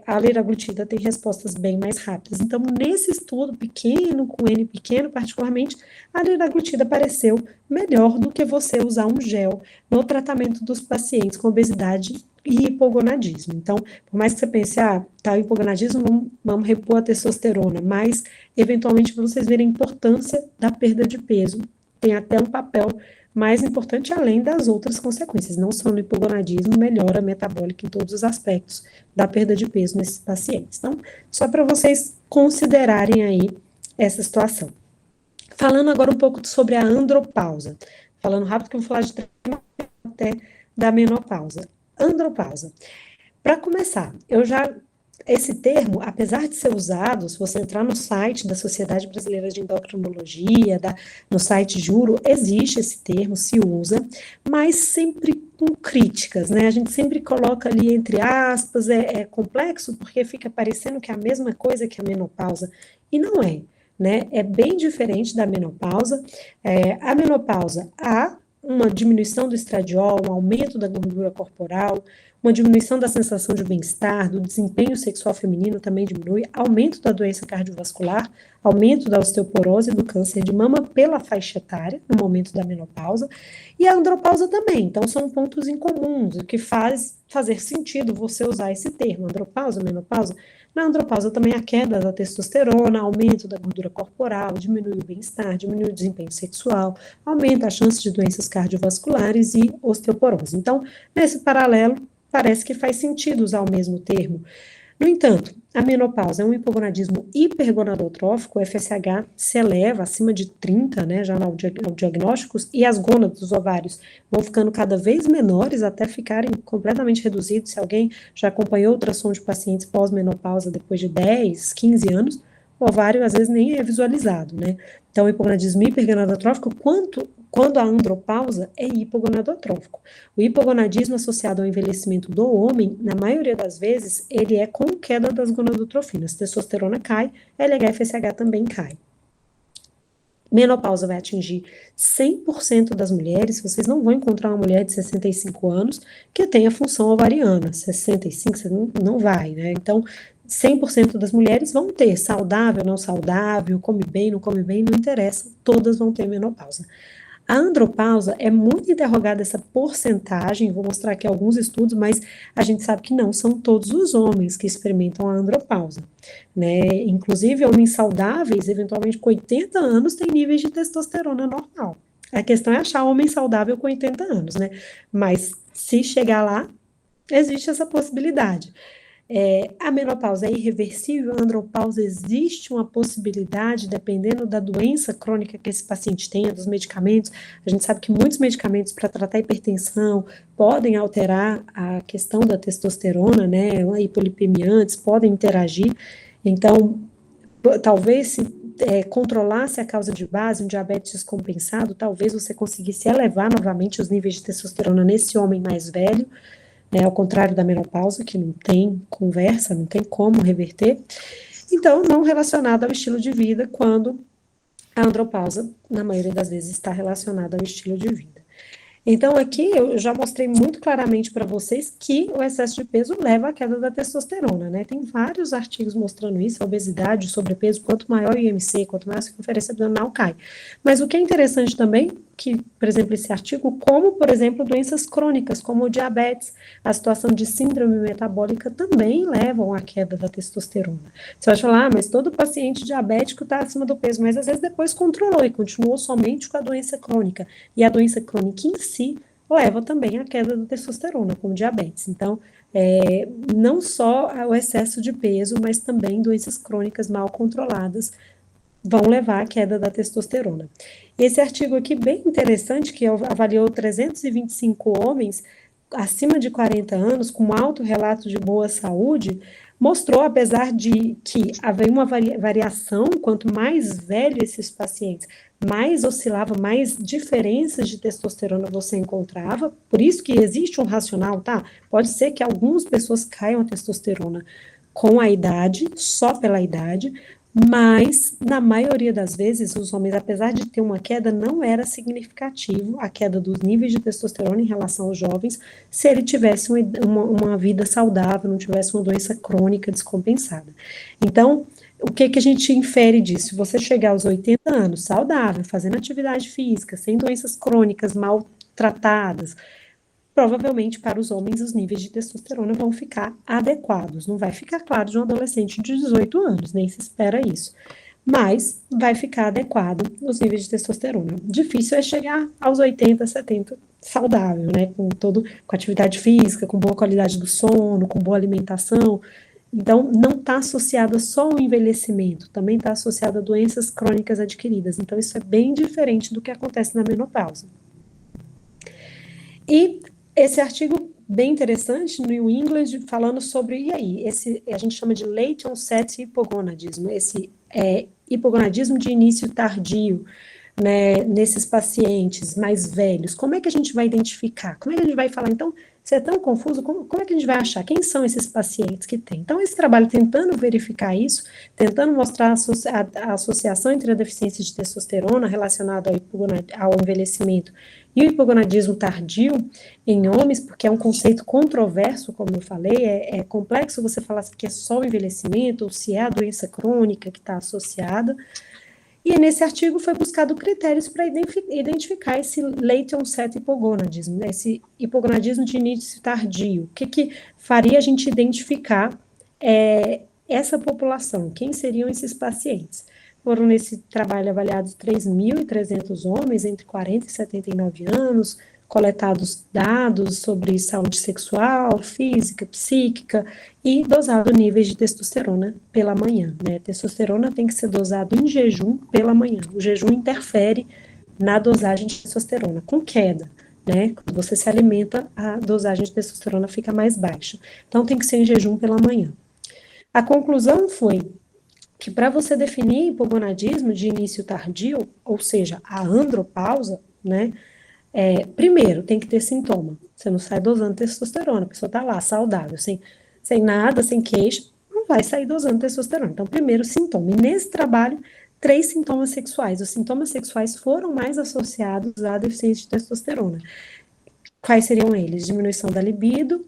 a liraglutida tem respostas bem mais rápidas. Então, nesse estudo pequeno, com N pequeno particularmente, a liraglutida pareceu melhor do que você usar um gel no tratamento dos pacientes com obesidade e hipogonadismo. Então, por mais que você pense, tá o hipogonadismo, vamos repor a testosterona, mas, eventualmente, para vocês verem a importância da perda de peso, tem até um papel mais importante, além das outras consequências, não só no hipogonadismo, melhora metabólica em todos os aspectos da perda de peso nesses pacientes. Então, só para vocês considerarem aí essa situação. Falando agora um pouco sobre a andropausa, falando rápido que eu vou falar de até da menopausa. Andropausa. Para começar, esse termo, apesar de ser usado, se você entrar no site da Sociedade Brasileira de Endocrinologia, no site Juro, existe esse termo, se usa, mas sempre com críticas, né? A gente sempre coloca ali entre aspas, é complexo porque fica parecendo que é a mesma coisa que a menopausa, e não é, né? É bem diferente da menopausa. A menopausa há uma diminuição do estradiol, um aumento da gordura corporal, uma diminuição da sensação de bem-estar, do desempenho sexual feminino também diminui, aumento da doença cardiovascular, aumento da osteoporose e do câncer de mama pela faixa etária, no momento da menopausa, e a andropausa também. Então, são pontos em comuns, o que faz fazer sentido você usar esse termo, andropausa, menopausa. Na andropausa também a queda da testosterona, aumento da gordura corporal, diminui o bem-estar, diminui o desempenho sexual, aumenta a chance de doenças cardiovasculares e osteoporose. Então, nesse paralelo, parece que faz sentido usar o mesmo termo. No entanto, a menopausa é um hipogonadismo hipergonadotrófico, o FSH se eleva acima de 30, né, já no diagnósticos, e as gônadas dos ovários vão ficando cada vez menores até ficarem completamente reduzidos. Se alguém já acompanhou o ultrassom de pacientes pós-menopausa depois de 10, 15 anos, o ovário às vezes nem é visualizado, né? Então, o hipogonadismo hipergonadotrófico, quando a andropausa é hipogonadotrófico. O hipogonadismo associado ao envelhecimento do homem, na maioria das vezes, ele é com queda das gonadotrofinas. Testosterona cai, LH-FSH também cai. Menopausa vai atingir 100% das mulheres. Vocês não vão encontrar uma mulher de 65 anos que tenha função ovariana. 65, você não vai, né? Então, 100% das mulheres vão ter, saudável, não saudável, come bem, não interessa, todas vão ter menopausa. A andropausa é muito interrogada essa porcentagem, vou mostrar aqui alguns estudos, mas a gente sabe que não são todos os homens que experimentam a andropausa, né? Inclusive, homens saudáveis, eventualmente com 80 anos, têm níveis de testosterona normal. A questão é achar homem saudável com 80 anos, né? Mas se chegar lá, existe essa possibilidade. A menopausa é irreversível, a andropausa existe uma possibilidade, dependendo da doença crônica que esse paciente tenha, dos medicamentos. A gente sabe que muitos medicamentos para tratar hipertensão podem alterar a questão da testosterona, né? Hipolipemiantes podem interagir. Então, talvez se controlasse a causa de base, um diabetes descompensado, talvez você conseguisse elevar novamente os níveis de testosterona nesse homem mais velho, ao contrário da menopausa, que não tem conversa, não tem como reverter. Então, não relacionado ao estilo de vida, quando a andropausa, na maioria das vezes, está relacionada ao estilo de vida. Então, aqui eu já mostrei muito claramente para vocês que o excesso de peso leva à queda da testosterona, né? Tem vários artigos mostrando isso, a obesidade, o sobrepeso, quanto maior o IMC, quanto maior a circunferência abdominal cai. Mas o que é interessante também, que, por exemplo, esse artigo, como, por exemplo, doenças crônicas, como o diabetes, a situação de síndrome metabólica também levam à queda da testosterona. Você vai falar, mas todo paciente diabético está acima do peso, mas às vezes depois controlou e continuou somente com a doença crônica. E a doença crônica em si leva também à queda da testosterona, como diabetes. Então, não só o excesso de peso, mas também doenças crônicas mal controladas vão levar à queda da testosterona. Esse artigo aqui, bem interessante, que avaliou 325 homens acima de 40 anos, com alto relato de boa saúde, mostrou, apesar de que havia uma variação, quanto mais velho esses pacientes, mais oscilava, mais diferenças de testosterona você encontrava, por isso que existe um racional, tá? Pode ser que algumas pessoas caiam a testosterona com a idade, só pela idade, mas, na maioria das vezes, os homens, apesar de ter uma queda, não era significativo a queda dos níveis de testosterona em relação aos jovens, se ele tivesse uma vida saudável, não tivesse uma doença crônica descompensada. Então, o que a gente infere disso? Se você chegar aos 80 anos, saudável, fazendo atividade física, sem doenças crônicas mal tratadas, provavelmente para os homens os níveis de testosterona vão ficar adequados. Não vai ficar claro de um adolescente de 18 anos, nem se espera isso. Mas vai ficar adequado os níveis de testosterona. Difícil é chegar aos 80, 70 saudável, né? Com atividade física, com boa qualidade do sono, com boa alimentação. Então, não está associado só ao envelhecimento, também está associado a doenças crônicas adquiridas. Então, isso é bem diferente do que acontece na menopausa. E esse artigo bem interessante no New England, falando sobre, e aí, a gente chama de late onset hipogonadismo, esse hipogonadismo de início tardio, né, nesses pacientes mais velhos. Como é que a gente vai identificar? Como é que a gente vai falar, então, se é tão confuso, como é que a gente vai achar? Quem são esses pacientes que têm? Então, esse trabalho tentando verificar isso, tentando mostrar a associação entre a deficiência de testosterona relacionada ao envelhecimento e o hipogonadismo tardio em homens, porque é um conceito controverso, como eu falei, é complexo você falar que é só o envelhecimento, ou se é a doença crônica que está associada. E nesse artigo foi buscado critérios para identificar esse late onset hipogonadismo, né, esse hipogonadismo de início tardio. O que faria a gente identificar essa população? Quem seriam esses pacientes? Foram nesse trabalho avaliados 3.300 homens entre 40 e 79 anos, coletados dados sobre saúde sexual, física, psíquica e dosado níveis de testosterona pela manhã, né? Testosterona tem que ser dosado em jejum pela manhã. O jejum interfere na dosagem de testosterona, com queda, né? Quando você se alimenta, a dosagem de testosterona fica mais baixa. Então, tem que ser em jejum pela manhã. A conclusão foi que para você definir hipogonadismo de início tardio, ou seja, a andropausa, né? Primeiro, tem que ter sintoma. Você não sai dosando testosterona, a pessoa está lá, saudável, sem nada, sem queixa, não vai sair dosando testosterona. Então, primeiro, sintoma. E nesse trabalho, 3 sintomas sexuais. Os sintomas sexuais foram mais associados à deficiência de testosterona. Quais seriam eles? Diminuição da libido,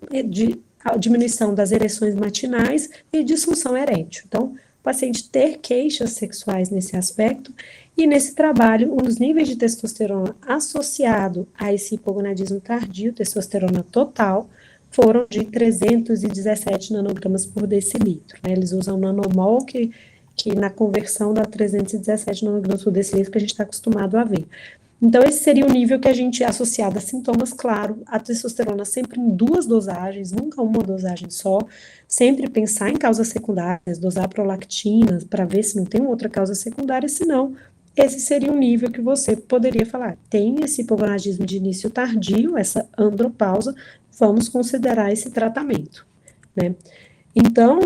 diminuição das ereções matinais e disfunção erétil. Então, o paciente ter queixas sexuais nesse aspecto, e nesse trabalho, os níveis de testosterona associado a esse hipogonadismo tardio, testosterona total, foram de 317 nanogramas por decilitro. Né? Eles usam nanomol, que na conversão dá 317 nanogramas por decilitro, que a gente está acostumado a ver. Então, esse seria o nível que a gente, associado a sintomas, claro, a testosterona sempre em 2 dosagens, nunca uma dosagem só, sempre pensar em causas secundárias, dosar prolactina, para ver se não tem outra causa secundária, senão, esse seria o nível que você poderia falar, tem esse hipogonadismo de início tardio, essa andropausa, vamos considerar esse tratamento, né? Então,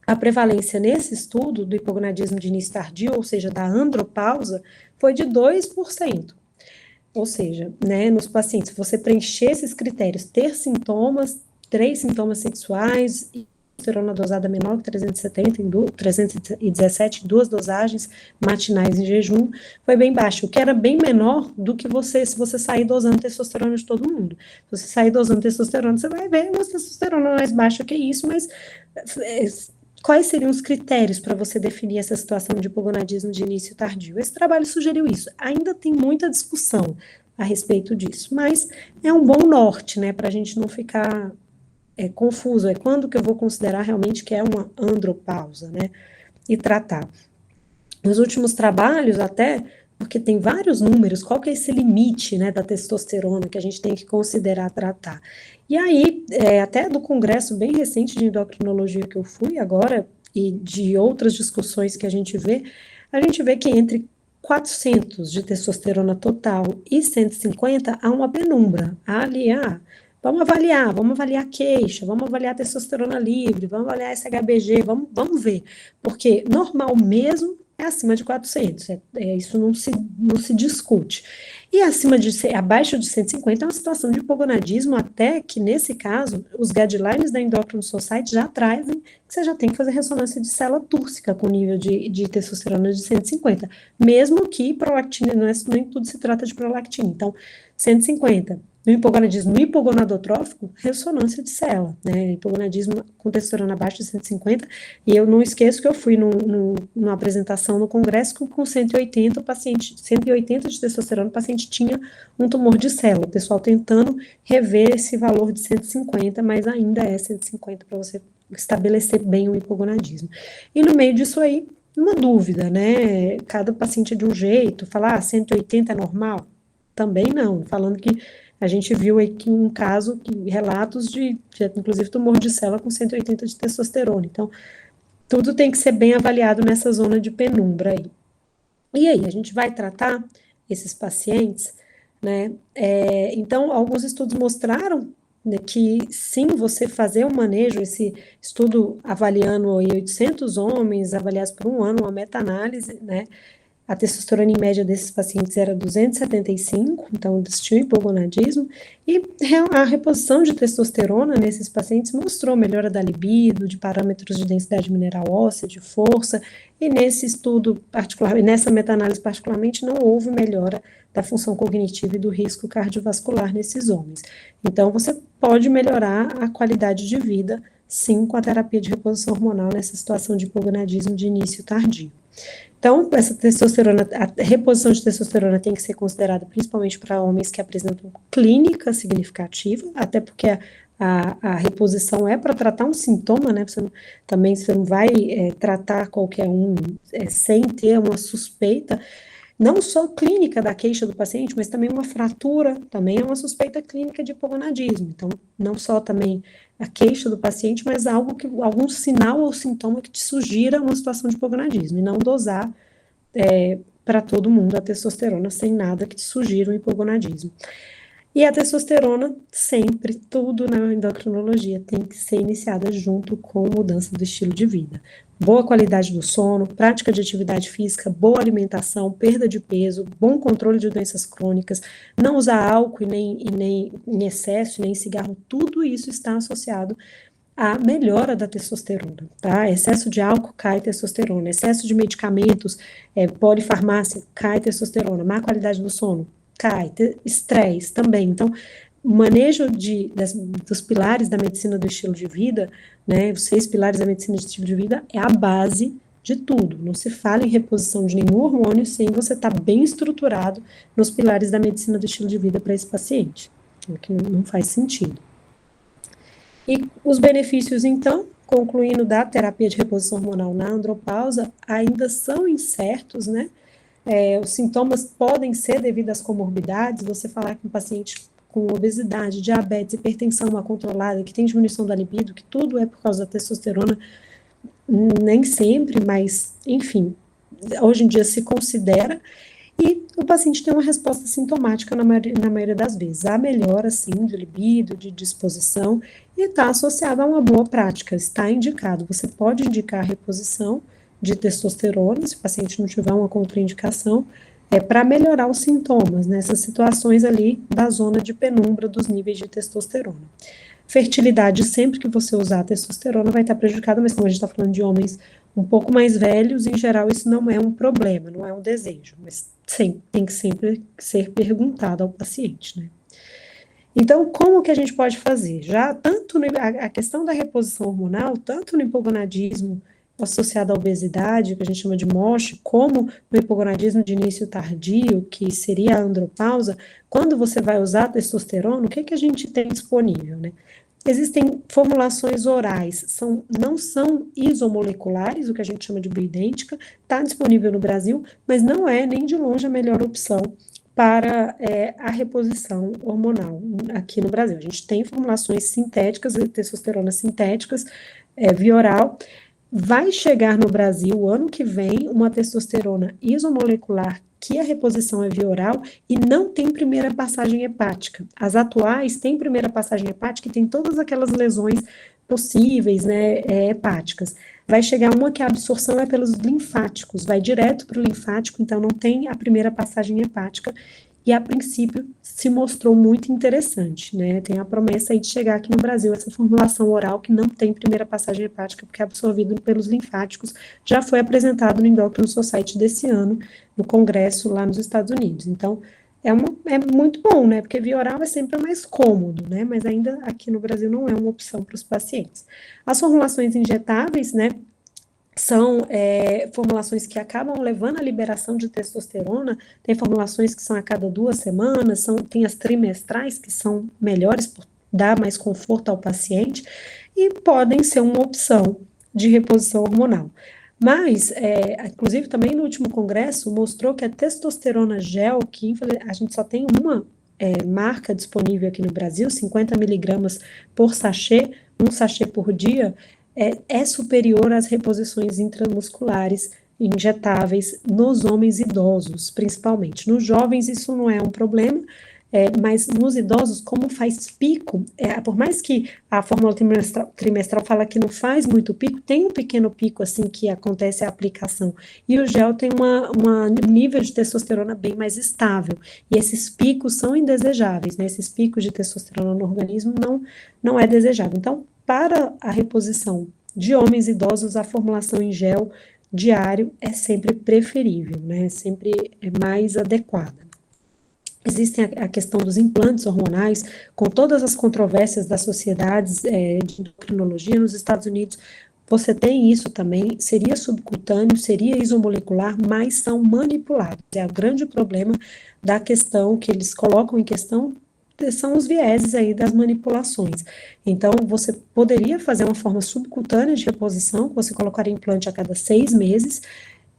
a prevalência nesse estudo do hipogonadismo de início tardio, ou seja, da andropausa, foi de 2%. Ou seja, né, nos pacientes, se você preencher esses critérios, ter sintomas, 3 sintomas sexuais, e testosterona dosada menor que 317 em 2 dosagens matinais em jejum, foi bem baixo, o que era bem menor do que se você sair dosando testosterona de todo mundo. Se você sair dosando testosterona, você vai ver uma testosterona mais baixa que isso, mas quais seriam os critérios para você definir essa situação de hipogonadismo de início tardio? Esse trabalho sugeriu isso. Ainda tem muita discussão a respeito disso, mas é um bom norte, né, para a gente não ficar confuso. É quando que eu vou considerar realmente que é uma andropausa, né, e tratar. Nos últimos trabalhos, até, porque tem vários números, qual que é esse limite, né, da testosterona que a gente tem que considerar tratar? E aí, até do congresso bem recente de endocrinologia que eu fui agora, e de outras discussões que a gente vê que entre 400 de testosterona total e 150 há uma penumbra. Há ali, vamos avaliar a queixa, vamos avaliar a testosterona livre, vamos avaliar SHBG, vamos ver. Porque normal mesmo é acima de 400, isso não se discute. E abaixo de 150 é uma situação de hipogonadismo, até que, nesse caso, os guidelines da Endocrine Society já trazem que você já tem que fazer ressonância de célula túrcica com nível de testosterona de 150, mesmo que prolactina, nem tudo se trata de prolactina. Então, 150. No hipogonadismo hipogonadotrófico, ressonância de célula, né? Hipogonadismo com testosterona abaixo de 150, e eu não esqueço que eu fui numa apresentação no congresso com 180, o paciente, 180 de testosterona, o paciente tinha um tumor de célula, o pessoal tentando rever esse valor de 150, mas ainda é 150 para você estabelecer bem o hipogonadismo. E no meio disso aí, uma dúvida, né? Cada paciente é de um jeito, falar 180 é normal? Também não, falando que a gente viu aqui um caso, relatos de inclusive, tumor de célula com 180 de testosterona. Então, tudo tem que ser bem avaliado nessa zona de penumbra aí. E aí, a gente vai tratar esses pacientes, né? Então, alguns estudos mostraram, né, que sim, você fazer um manejo, esse estudo avaliando 800 homens, avaliados por um ano, uma meta-análise, né? A testosterona em média desses pacientes era 275, então eles tinham hipogonadismo, e a reposição de testosterona nesses pacientes mostrou melhora da libido, de parâmetros de densidade mineral óssea, de força, e nesse estudo, nessa meta-análise particularmente, não houve melhora da função cognitiva e do risco cardiovascular nesses homens. Então, você pode melhorar a qualidade de vida, sim, com a terapia de reposição hormonal nessa situação de hipogonadismo de início tardio. Então, essa testosterona, a reposição de testosterona tem que ser considerada principalmente para homens que apresentam clínica significativa, até porque a reposição é para tratar um sintoma, né? Você não vai tratar qualquer um sem ter uma suspeita, não só clínica da queixa do paciente, mas também uma fratura, também é uma suspeita clínica de hipogonadismo. Então, não só também a queixa do paciente, mas algum sinal ou sintoma que te sugira uma situação de hipogonadismo, e não dosar para todo mundo a testosterona sem nada que te sugira um hipogonadismo. E a testosterona, sempre, tudo na endocrinologia tem que ser iniciada junto com mudança do estilo de vida. Boa qualidade do sono, prática de atividade física, boa alimentação, perda de peso, bom controle de doenças crônicas, não usar álcool nem em excesso, nem cigarro, tudo isso está associado à melhora da testosterona, tá? Excesso de álcool cai testosterona, excesso de medicamentos, polifarmácia, cai testosterona, má qualidade do sono, cai, estresse também. Então, o manejo dos pilares da medicina do estilo de vida, né, os 6 pilares da medicina do estilo de vida é a base de tudo. Não se fala em reposição de nenhum hormônio sem você estar bem estruturado nos pilares da medicina do estilo de vida para esse paciente, o que não faz sentido. E os benefícios, então, concluindo da terapia de reposição hormonal na andropausa, ainda são incertos, né? Os sintomas podem ser devido às comorbidades, você falar com um paciente com obesidade, diabetes, hipertensão mal controlada, que tem diminuição da libido, que tudo é por causa da testosterona, nem sempre, mas, enfim, hoje em dia se considera, e o paciente tem uma resposta sintomática na maioria das vezes. Há melhora, sim, de libido, de disposição, e está associada a uma boa prática, está indicado. Você pode indicar a reposição de testosterona, se o paciente não tiver uma contraindicação, para melhorar os sintomas, nessas situações ali da zona de penumbra dos níveis de testosterona. Fertilidade, sempre que você usar a testosterona, vai estar prejudicada, mas como a gente está falando de homens um pouco mais velhos, em geral isso não é um problema, não é um desejo, mas tem que sempre ser perguntado ao paciente, né? Então, como que a gente pode fazer? Já tanto a questão da reposição hormonal, tanto no hipogonadismo associada à obesidade, que a gente chama de MOSH, como o hipogonadismo de início tardio, que seria a andropausa, quando você vai usar testosterona, o que que a gente tem disponível, né? Existem formulações orais, não são isomoleculares, o que a gente chama de bioidêntica, está disponível no Brasil, mas não é nem de longe a melhor opção para a reposição hormonal aqui no Brasil. A gente tem formulações sintéticas, testosterona sintéticas, via oral. Vai chegar no Brasil o ano que vem uma testosterona isomolecular que a reposição é via oral e não tem primeira passagem hepática. As atuais têm primeira passagem hepática e tem todas aquelas lesões possíveis, né, hepáticas. Vai chegar uma que a absorção é pelos linfáticos, vai direto para o linfático, então não tem a primeira passagem hepática, e a princípio se mostrou muito interessante, né? Tem a promessa aí de chegar aqui no Brasil essa formulação oral que não tem primeira passagem hepática, porque é absorvido pelos linfáticos, já foi apresentado no Endocrine Society desse ano, no congresso lá nos Estados Unidos. Então, é muito bom, né? Porque via oral é sempre mais cômodo, né? Mas ainda aqui no Brasil não é uma opção para os pacientes. As formulações injetáveis, né? São formulações que acabam levando à liberação de testosterona, tem formulações que são a cada 2 semanas, tem as trimestrais, que são melhores por dar mais conforto ao paciente, e podem ser uma opção de reposição hormonal. Mas, inclusive, também no último congresso, mostrou que a testosterona gel, que a gente só tem uma marca disponível aqui no Brasil, 50 miligramas por sachê, um sachê por dia, é superior às reposições intramusculares injetáveis nos homens idosos, principalmente. Nos jovens isso não é um problema, mas nos idosos, como faz pico, por mais que a fórmula trimestral fala que não faz muito pico, tem um pequeno pico assim que acontece a aplicação, e o gel tem um nível de testosterona bem mais estável, e esses picos são indesejáveis, né? Esses picos de testosterona no organismo não é desejável. Então, para a reposição de homens idosos, a formulação em gel diário é sempre preferível, né? Sempre é mais adequada. Existem a questão dos implantes hormonais, com todas as controvérsias das sociedades de endocrinologia nos Estados Unidos, você tem isso também, seria subcutâneo, seria isomolecular, mas são manipulados. É o grande problema da questão que eles colocam em questão, são os vieses aí das manipulações. Então, você poderia fazer uma forma subcutânea de reposição, que você colocaria implante a cada 6 meses,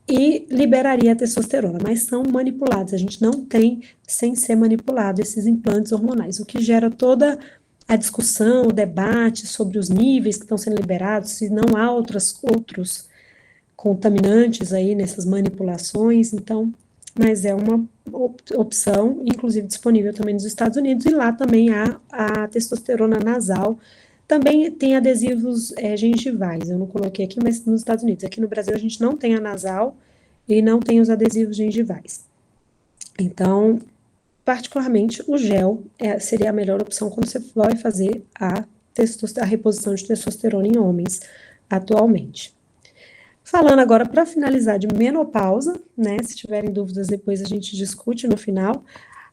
e liberaria a testosterona, mas são manipulados, a gente não tem sem ser manipulado esses implantes hormonais, o que gera toda a discussão, o debate sobre os níveis que estão sendo liberados, se não há outros contaminantes aí nessas manipulações, então, mas é uma opção, inclusive disponível também nos Estados Unidos, e lá também há a testosterona nasal. Também tem adesivos gengivais, eu não coloquei aqui, mas nos Estados Unidos. Aqui no Brasil a gente não tem a nasal e não tem os adesivos gengivais. Então, particularmente, o gel seria a melhor opção quando você vai fazer a reposição de testosterona em homens atualmente. Falando agora, para finalizar, de menopausa, né? Se tiverem dúvidas, depois a gente discute no final.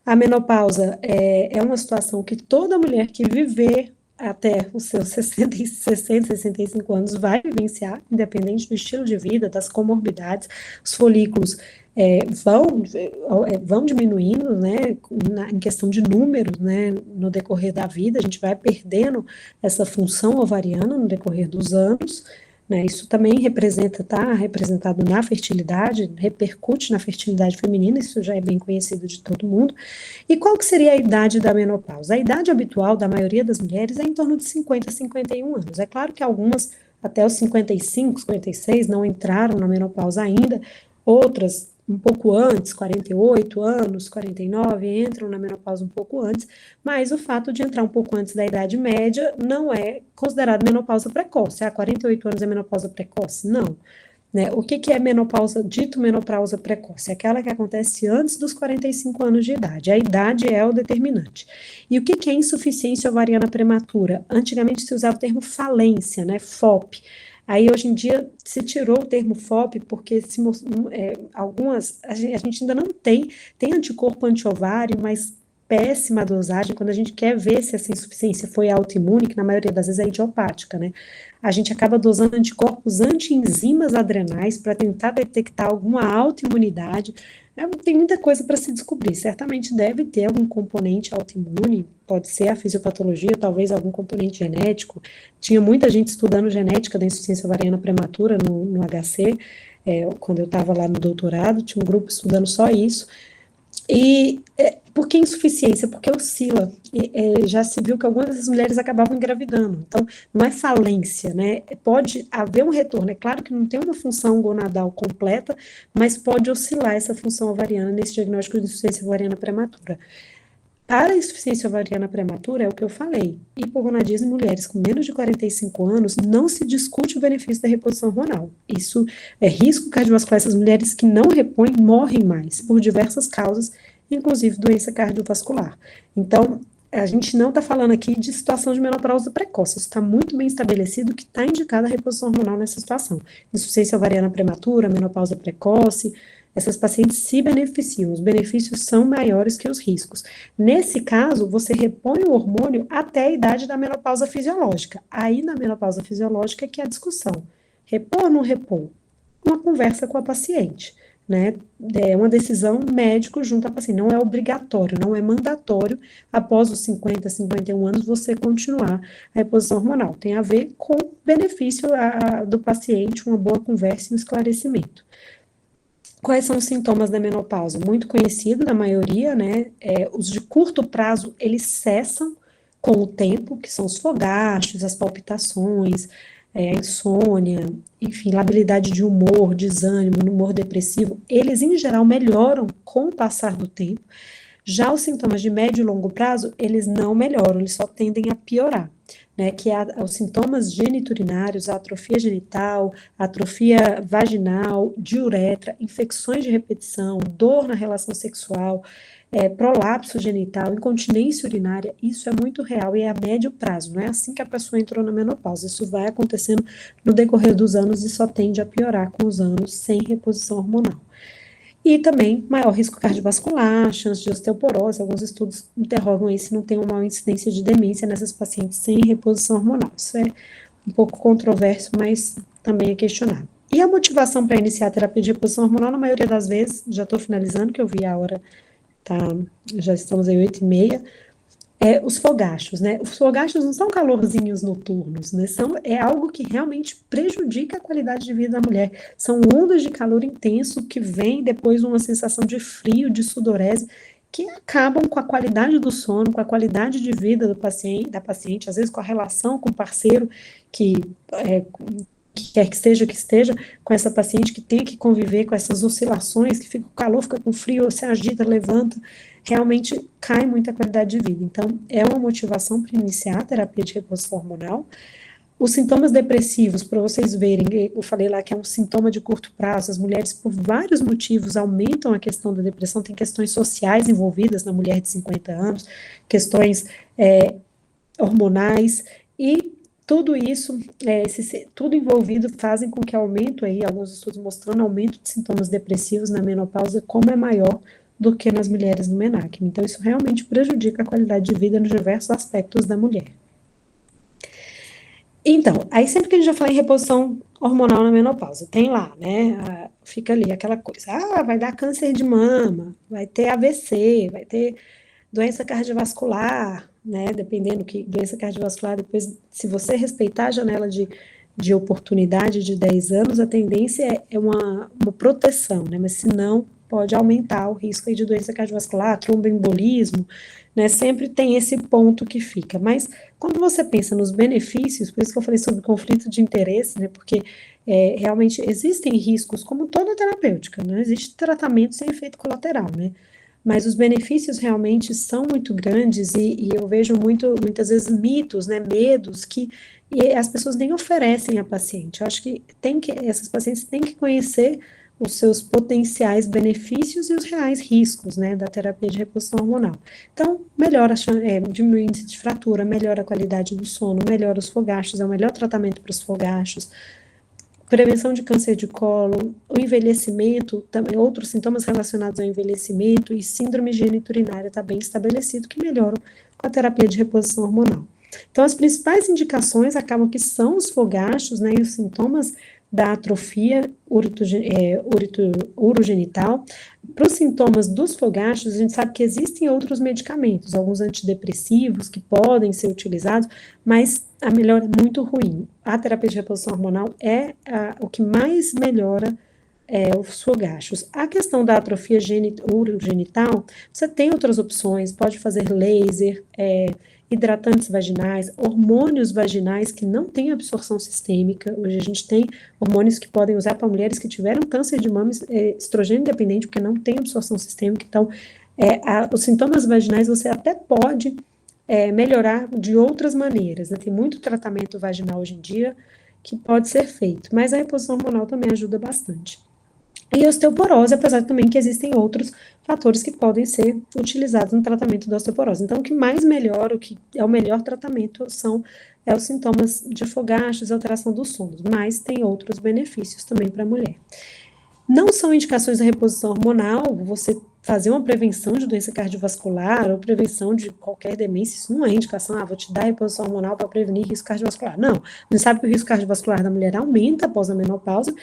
A menopausa é uma situação que toda mulher que viver até os seus 60, 65 anos vai vivenciar, independente do estilo de vida, das comorbidades, os folículos vão diminuindo, né, em questão de números, né, no decorrer da vida, a gente vai perdendo essa função ovariana no decorrer dos anos, né, isso também está representado na fertilidade, repercute na fertilidade feminina, isso já é bem conhecido de todo mundo. E qual que seria a idade da menopausa? A idade habitual da maioria das mulheres é em torno de 50 a 51 anos. É claro que algumas até os 55, 56 não entraram na menopausa ainda, outras um pouco antes, 48 anos, 49, entram na menopausa um pouco antes, mas o fato de entrar um pouco antes da idade média não é considerado menopausa precoce. 48 anos é menopausa precoce? Não. Né? O que é menopausa, dito menopausa precoce? É aquela que acontece antes dos 45 anos de idade. A idade é o determinante. E o que é insuficiência ovariana prematura? Antigamente se usava o termo falência, né? FOP. Aí, hoje em dia, se tirou o termo FOP, porque a gente ainda não tem anticorpo antiovário, mas péssima dosagem, quando a gente quer ver se essa insuficiência foi autoimune, que na maioria das vezes é idiopática, né? A gente acaba dosando anticorpos anti-enzimas adrenais para tentar detectar alguma autoimunidade. Tem muita coisa para se descobrir. Certamente deve ter algum componente autoimune, pode ser a fisiopatologia, talvez algum componente genético. Tinha muita gente estudando genética da insuficiência ovariana prematura no HC, quando eu estava lá no doutorado, tinha um grupo estudando só isso. E por que insuficiência? Porque oscila. Já se viu que algumas dessas mulheres acabavam engravidando. Então, não é falência, né? Pode haver um retorno. É claro que não tem uma função gonadal completa, mas pode oscilar essa função ovariana nesse diagnóstico de insuficiência ovariana prematura. Para a insuficiência ovariana prematura, é o que eu falei. Hipogonadismo em mulheres com menos de 45 anos, não se discute o benefício da reposição hormonal. Isso é risco cardiovascular. Essas mulheres que não repõem morrem mais, por diversas causas, inclusive doença cardiovascular. Então, a gente não está falando aqui de situação de menopausa precoce. Isso está muito bem estabelecido que está indicada a reposição hormonal nessa situação. Insuficiência ovariana prematura, menopausa precoce, essas pacientes se beneficiam, os benefícios são maiores que os riscos. Nesse caso, você repõe o hormônio até a idade da menopausa fisiológica. Aí, na menopausa fisiológica, é que é a discussão. Repor ou não repor? Uma conversa com a paciente, né? É uma decisão médico junto à paciente. Não é obrigatório, não é mandatório, após os 50, 51 anos, você continuar a reposição hormonal. Tem a ver com o benefício do paciente, uma boa conversa e um esclarecimento. Quais são os sintomas da menopausa? Muito conhecido da maioria, né? Os de curto prazo, eles cessam com o tempo, que são os fogachos, as palpitações, a insônia, enfim, labilidade de humor, desânimo, humor depressivo, eles em geral melhoram com o passar do tempo. Já os sintomas de médio e longo prazo, eles não melhoram, eles só tendem a piorar, né, que é os sintomas geniturinários, a atrofia genital, a atrofia vaginal, diuretra, infecções de repetição, dor na relação sexual, prolapso genital, incontinência urinária, isso é muito real e é a médio prazo, não é assim que a pessoa entrou na menopausa, isso vai acontecendo no decorrer dos anos e só tende a piorar com os anos sem reposição hormonal. E também maior risco cardiovascular, chance de osteoporose. Alguns estudos interrogam aí se não tem uma maior incidência de demência nessas pacientes sem reposição hormonal. Isso é um pouco controverso, mas também é questionável. E a motivação para iniciar a terapia de reposição hormonal, na maioria das vezes, já estou finalizando, que eu vi a hora, tá, já estamos aí 8h30, os fogachos, né? Os fogachos não são calorzinhos noturnos, né? É algo que realmente prejudica a qualidade de vida da mulher. São ondas de calor intenso que vêm depois uma sensação de frio, de sudorese, que acabam com a qualidade do sono, com a qualidade de vida da paciente, às vezes com a relação com o parceiro que quer que esteja com essa paciente que tem que conviver com essas oscilações, que fica com calor, fica com frio, se agita, levanta, realmente cai muito a qualidade de vida. Então, é uma motivação para iniciar a terapia de reposição hormonal. Os sintomas depressivos, para vocês verem, eu falei lá que é um sintoma de curto prazo, as mulheres, por vários motivos, aumentam a questão da depressão, tem questões sociais envolvidas na mulher de 50 anos, questões hormonais, e tudo isso, tudo envolvido, fazem com que aumente aí, alguns estudos mostrando aumento de sintomas depressivos na menopausa, como é maior do que nas mulheres no menarque. Então, isso realmente prejudica a qualidade de vida nos diversos aspectos da mulher. Então, aí sempre que a gente já fala em reposição hormonal na menopausa, tem lá, né, fica ali aquela coisa, vai dar câncer de mama, vai ter AVC, vai ter doença cardiovascular, né, dependendo que doença cardiovascular, depois, se você respeitar a janela de oportunidade de 10 anos, a tendência é uma proteção, né, mas se não, pode aumentar o risco aí de doença cardiovascular, tromboembolismo, né, sempre tem esse ponto que fica, mas quando você pensa nos benefícios, por isso que eu falei sobre conflito de interesse, né, porque realmente existem riscos, como toda terapêutica, não existe tratamento sem efeito colateral, né, mas os benefícios realmente são muito grandes e eu vejo muitas vezes mitos, né, medos que as pessoas nem oferecem à paciente. Eu acho que essas pacientes têm que conhecer os seus potenciais benefícios e os reais riscos, né, da terapia de reposição hormonal. Então, diminui o índice de fratura, melhora a qualidade do sono, melhora os fogachos, é o melhor tratamento para os fogachos, prevenção de câncer de colo, o envelhecimento, também outros sintomas relacionados ao envelhecimento e síndrome geniturinária está bem estabelecido que melhoram com a terapia de reposição hormonal. Então, as principais indicações acabam que são os fogachos, né, e os sintomas da atrofia urogenital. Para os sintomas dos fogachos, a gente sabe que existem outros medicamentos, alguns antidepressivos que podem ser utilizados, mas a melhora é muito ruim. A terapia de reposição hormonal é o que mais melhora os fogachos. A questão da atrofia urogenital, você tem outras opções, pode fazer laser, hidratantes vaginais, hormônios vaginais que não têm absorção sistêmica. Hoje a gente tem hormônios que podem usar para mulheres que tiveram câncer de mama estrogênio independente, porque não tem absorção sistêmica. Então, os sintomas vaginais você até pode melhorar de outras maneiras, né? Tem muito tratamento vaginal hoje em dia que pode ser feito, mas a reposição hormonal também ajuda bastante. E osteoporose, apesar também que existem outros fatores que podem ser utilizados no tratamento da osteoporose. Então, o que mais melhora, o que é o melhor tratamento são os sintomas de fogachos e alteração dos sonos, mas tem outros benefícios também para a mulher. Não são indicações da reposição hormonal, você fazer uma prevenção de doença cardiovascular ou prevenção de qualquer demência, isso não é indicação, vou te dar reposição hormonal para prevenir risco cardiovascular. Não, a gente sabe que o risco cardiovascular da mulher aumenta após a menopausa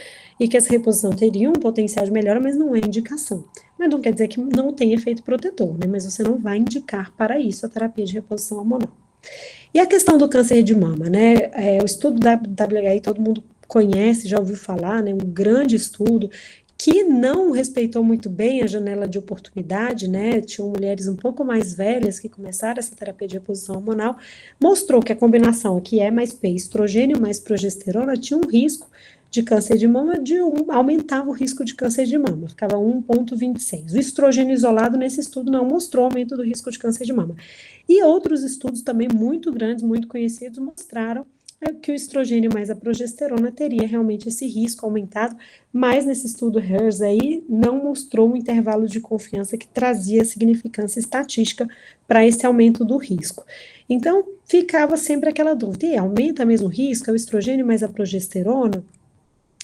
e que essa reposição teria um potencial de melhora, mas não é indicação. Mas não quer dizer que não tem efeito protetor, né? Mas você não vai indicar para isso a terapia de reposição hormonal. E a questão do câncer de mama, né? O estudo da WHI, todo mundo conhece, já ouviu falar, né? Um grande estudo que não respeitou muito bem a janela de oportunidade, né? Tinham mulheres um pouco mais velhas que começaram essa terapia de reposição hormonal, mostrou que a combinação aqui mais P, estrogênio mais progesterona, tinha um risco de câncer de mama aumentava o risco de câncer de mama, ficava 1,26. O estrogênio isolado nesse estudo não mostrou aumento do risco de câncer de mama. E outros estudos também muito grandes, muito conhecidos, mostraram que o estrogênio mais a progesterona teria realmente esse risco aumentado, mas nesse estudo HERS aí não mostrou um intervalo de confiança que trazia significância estatística para esse aumento do risco. Então, ficava sempre aquela dúvida, e aumenta mesmo o risco, é o estrogênio mais a progesterona?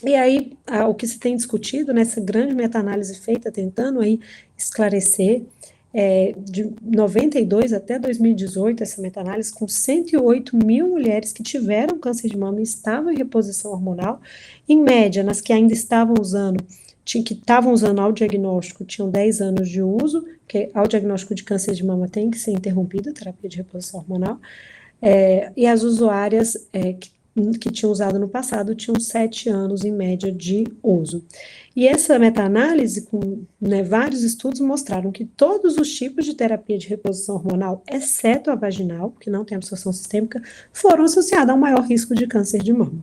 E aí, o que se tem discutido nessa grande meta-análise feita, tentando aí esclarecer, de 92 até 2018, essa meta-análise, com 108 mil mulheres que tiveram câncer de mama e estavam em reposição hormonal, em média, nas que ainda estavam usando, que estavam usando ao diagnóstico, tinham 10 anos de uso, que ao diagnóstico de câncer de mama tem que ser interrompida a terapia de reposição hormonal, e as usuárias que tinham usado no passado tinham 7 anos em média de uso. E essa meta-análise, com vários estudos, mostraram que todos os tipos de terapia de reposição hormonal, exceto a vaginal, que não tem absorção sistêmica, foram associadas a um maior risco de câncer de mama.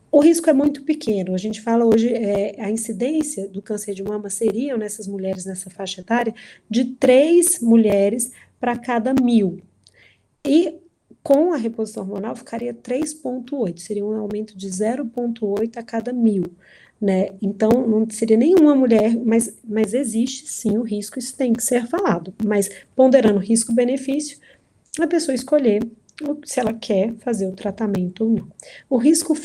O risco é muito pequeno, a gente fala hoje, a incidência do câncer de mama seriam nessas mulheres nessa faixa etária de 3 mulheres para cada 1.000. E com a reposição hormonal ficaria 3,8, seria um aumento de 0,8 a cada 1.000, né? Então, não seria nenhuma mulher, mas existe sim o risco, isso tem que ser falado, mas ponderando risco-benefício, a pessoa escolher se ela quer fazer o tratamento ou não. O risco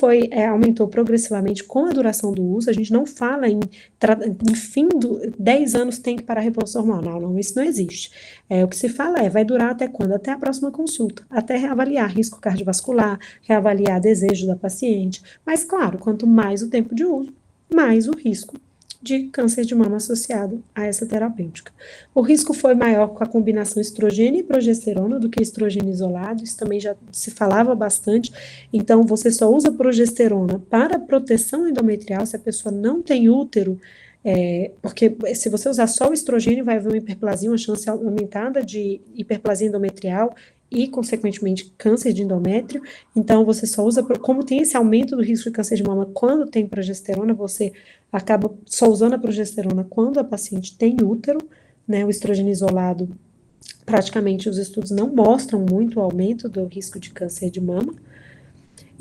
aumentou progressivamente com a duração do uso, a gente não fala em fim de 10 anos tem que parar a reposição hormonal, não, isso não existe. O que se fala vai durar até quando? Até a próxima consulta, até reavaliar risco cardiovascular, reavaliar desejo da paciente, mas claro, quanto mais o tempo de uso, mais o risco de câncer de mama associado a essa terapêutica. O risco foi maior com a combinação estrogênio e progesterona do que estrogênio isolado, isso também já se falava bastante, então você só usa progesterona para proteção endometrial, se a pessoa não tem útero, porque se você usar só o estrogênio vai haver uma hiperplasia, uma chance aumentada de hiperplasia endometrial e, consequentemente, câncer de endométrio. Então, você só usa, como tem esse aumento do risco de câncer de mama quando tem progesterona, você acaba só usando a progesterona quando a paciente tem útero, né? O estrogênio isolado, praticamente, os estudos não mostram muito o aumento do risco de câncer de mama.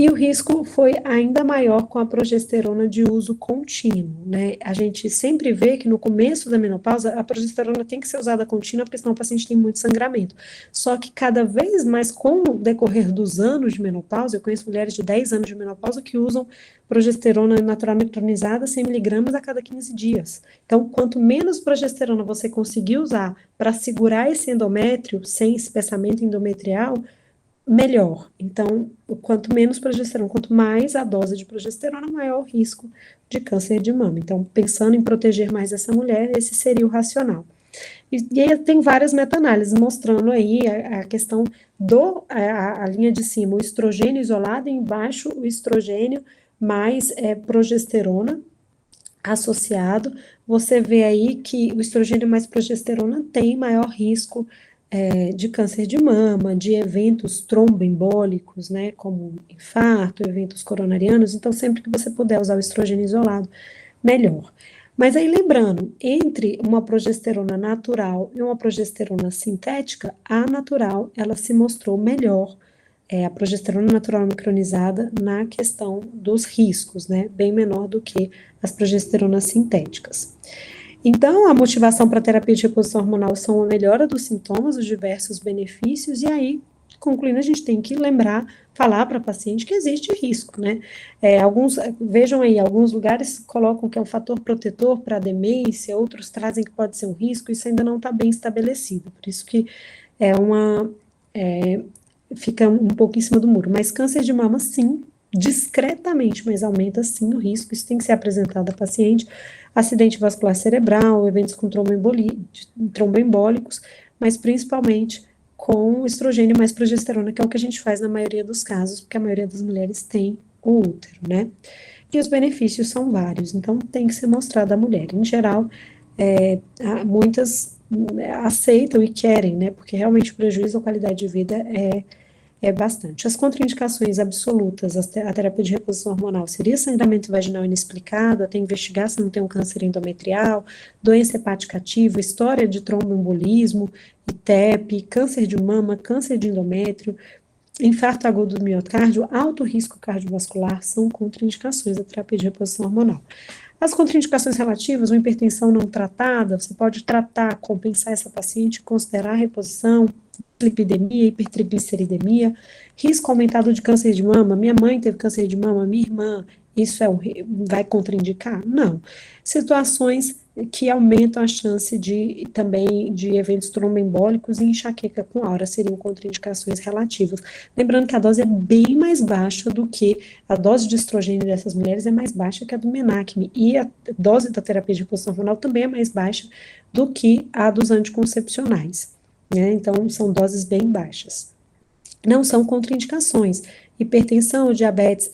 E o risco foi ainda maior com a progesterona de uso contínuo, né? A gente sempre vê que no começo da menopausa a progesterona tem que ser usada contínua, porque senão o paciente tem muito sangramento. Só que cada vez mais, com o decorrer dos anos de menopausa, eu conheço mulheres de 10 anos de menopausa que usam progesterona natural micronizada 100 miligramas a cada 15 dias. Então, quanto menos progesterona você conseguir usar para segurar esse endométrio sem espessamento endometrial, melhor. Então, quanto menos progesterona, quanto mais a dose de progesterona, maior o risco de câncer de mama. Então, pensando em proteger mais essa mulher, esse seria o racional. E aí tem várias meta-análises mostrando aí a questão a linha de cima, o estrogênio isolado, e embaixo o estrogênio mais progesterona associado. Você vê aí que o estrogênio mais progesterona tem maior risco de câncer de mama, de eventos tromboembólicos, né, como infarto, eventos coronarianos. Então, sempre que você puder usar o estrogênio isolado, melhor. Mas aí, lembrando, entre uma progesterona natural e uma progesterona sintética, a natural, ela se mostrou melhor, a progesterona natural micronizada, na questão dos riscos, né, bem menor do que as progesteronas sintéticas. Então, a motivação para a terapia de reposição hormonal são a melhora dos sintomas, os diversos benefícios, e aí, concluindo, a gente tem que lembrar, falar para a paciente que existe risco, né? Vejam aí, alguns lugares colocam que é um fator protetor para a demência, outros trazem que pode ser um risco, isso ainda não está bem estabelecido, por isso que é uma, é, fica um pouco em cima do muro. Mas câncer de mama, sim, discretamente, mas aumenta sim o risco, isso tem que ser apresentado à paciente. Acidente vascular cerebral, eventos com tromboembólicos, mas principalmente com estrogênio mais progesterona, que é o que a gente faz na maioria dos casos, porque a maioria das mulheres tem o útero, né? E os benefícios são vários, então tem que ser mostrado à mulher. Em geral, muitas aceitam e querem, né? Porque realmente o prejuízo à qualidade de vida é bastante. As contraindicações absolutas à terapia de reposição hormonal seria sangramento vaginal inexplicado, até investigar se não tem um câncer endometrial, doença hepática ativa, história de tromboembolismo, ITEP, câncer de mama, câncer de endométrio, infarto agudo do miocárdio, alto risco cardiovascular, são contraindicações da terapia de reposição hormonal. As contraindicações relativas, uma hipertensão não tratada, você pode tratar, compensar essa paciente, considerar a reposição, lipidemia, hipertrigliceridemia, risco aumentado de câncer de mama, minha mãe teve câncer de mama, minha irmã, isso vai contraindicar? Não. Situações que aumentam a chance também de eventos tromboembólicos e enxaqueca com aura seriam contraindicações relativas. Lembrando que a dose é bem mais baixa do que a dose de estrogênio dessas mulheres é mais baixa que a do Menacme, e a dose da terapia de reposição hormonal também é mais baixa do que a dos anticoncepcionais, né? Então, são doses bem baixas. Não são contraindicações. Hipertensão, diabetes